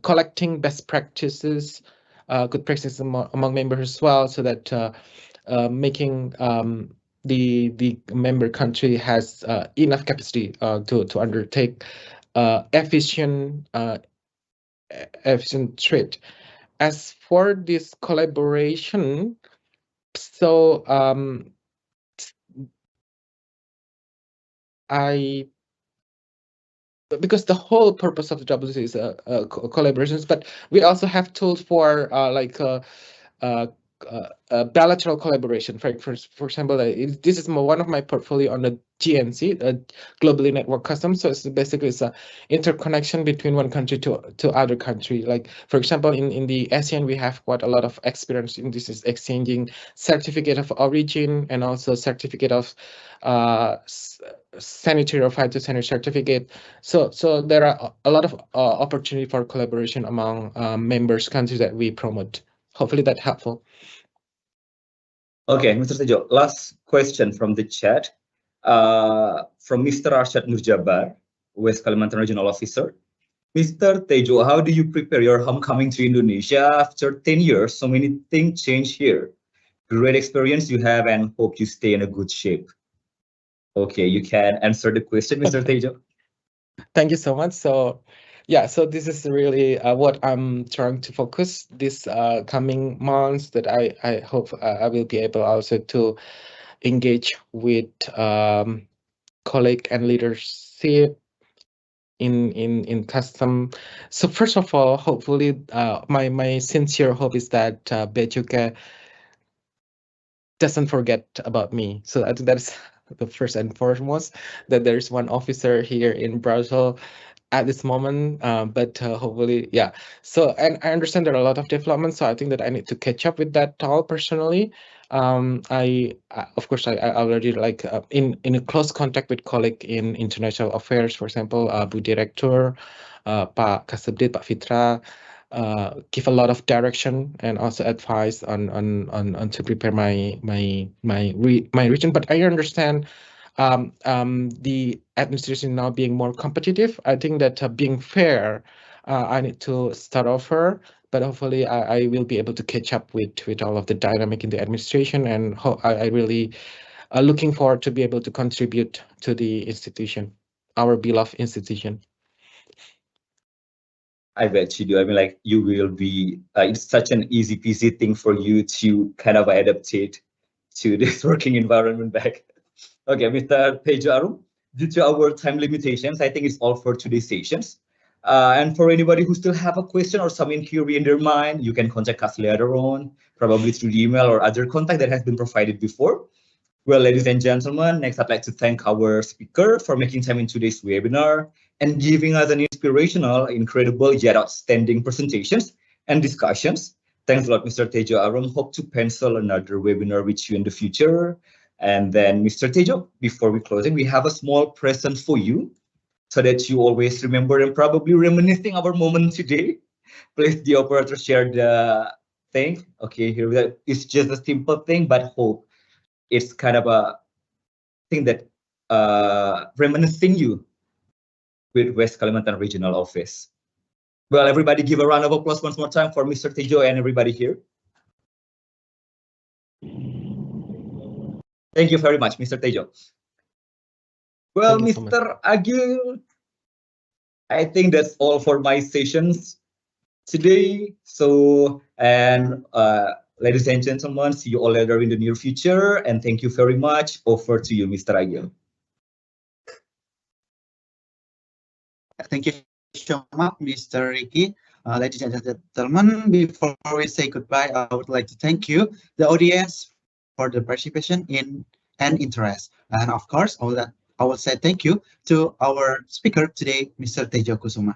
collecting best practices, good practices among members as well, so that making the member country has enough capacity to undertake efficient trade. As for this collaboration, so because the whole purpose of the WCO is collaborations, but we also have tools for bilateral collaboration. For example, this is one of my portfolio on the GNC, globally network customs. So it's basically it's a interconnection between one country to other country. Like for example, in the ASEAN, we have quite a lot of experience in this, is exchanging certificate of origin and also certificate of sanitary or phytosanitary certificate. So there are a lot of opportunity for collaboration among members countries that we promote. Hopefully that helpful. Okay, Mr. Tejo, last question from the chat from Mr. Arshad Nurjabar, West Kalimantan Regional Officer. Mr. Tejo, how do you prepare your homecoming to Indonesia after 10 years? So many things change here. Great experience you have and hope you stay in a good shape. Okay, you can answer the question, Mr. Tejo. Thank you so much. So yeah, so this is really what I'm trying to focus this coming months, that I hope I will be able also to engage with colleague and leadership in custom. So first of all, hopefully my sincere hope is that Bejuka doesn't forget about me. So I think that's the first and foremost, that there's one officer here in Brazil at this moment, but hopefully, yeah. So, and I understand there are a lot of developments, so I think that I need to catch up with that all personally. Of course, I already in a close contact with colleague in international affairs, for example, Bu Director, Pak Kasubdit, Pak Fitra, give a lot of direction and also advice on to prepare my region. But I understand the administration now being more competitive. I think that being fair, I need to start over, but hopefully I will be able to catch up with all of the dynamic in the administration, and I really looking forward to be able to contribute to the institution, our beloved institution. I bet you do. I mean, like, you will be, it's such an easy peasy thing for you to kind of adapt it to this working environment back. Okay, Mr. Tejo Arum, due to our time limitations, I think it's all for today's sessions. And for anybody who still have a question or some inquiry in their mind, you can contact us later on, probably through the email or other contact that has been provided before. Well, ladies and gentlemen, next I'd like to thank our speaker for making time in today's webinar and giving us an inspirational, incredible, yet outstanding presentations and discussions. Thanks a lot, Mr. Tejo Arum. Hope to pencil another webinar with you in the future. And then, Mr. Tejo, before we closing, we have a small present for you so that you always remember and probably reminiscing our moment today. Please, the operator, share the thing. Okay, here we go. It's just a simple thing, but hope it's kind of a thing that reminiscing you with West Kalimantan Regional Office. Well, everybody give a round of applause once more time for Mr. Tejo and everybody here. Thank you very much, Mr. Tejo. Well, Thank you so much. Mr. Agil, I think that's all for my sessions today. So, and ladies and gentlemen, see you all later in the near future. And thank you very much. Over to you, Mr. Agil. Thank you so much, Mr. Ricky. Ladies and gentlemen, before we say goodbye, I would like to thank you, the audience, for the participation and interest. And of course, I will say thank you to our speaker today, Mr. Tejo Kusuma.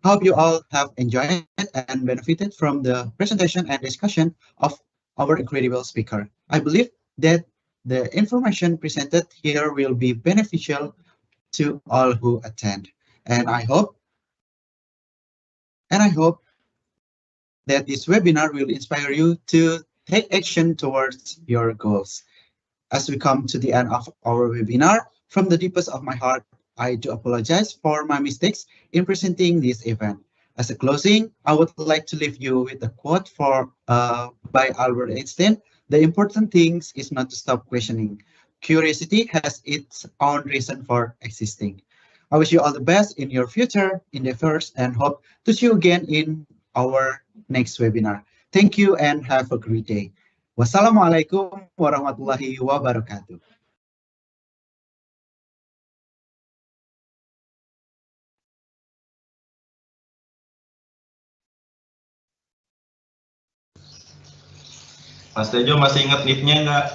I hope you all have enjoyed and benefited from the presentation and discussion of our incredible speaker. I believe that the information presented here will be beneficial to all who attend. And I hope that this webinar will inspire you to take action towards your goals. As we come to the end of our webinar, from the deepest of my heart, I do apologize for my mistakes in presenting this event. As a closing, I would like to leave you with a quote by Albert Einstein. The important thing is not to stop questioning. Curiosity has its own reason for existing. I wish you all the best in your future endeavors and hope to see you again in our next webinar. Thank you and have a great day. Wassalamualaikum warahmatullahi wabarakatuh. Mas Tejo masih ingat NIP-nya nggak?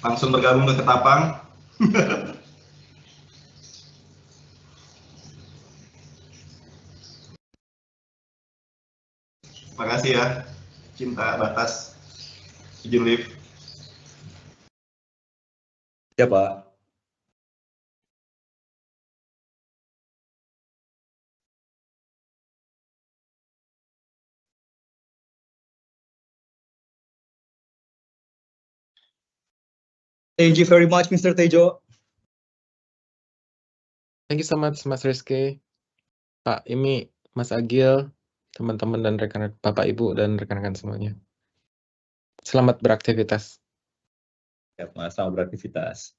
Langsung bergabung ke Ketapang. Makasih ya, Cinta Batas, izin live. Ya, Pak. Thank you very much, Mr. Tejo. Thank you so much, Mas Rizky, Pak Imi, Mas Agil, teman-teman dan rekan Bapak Ibu dan rekan-rekan semuanya. Selamat beraktivitas. Ya, Mas, selamat beraktivitas.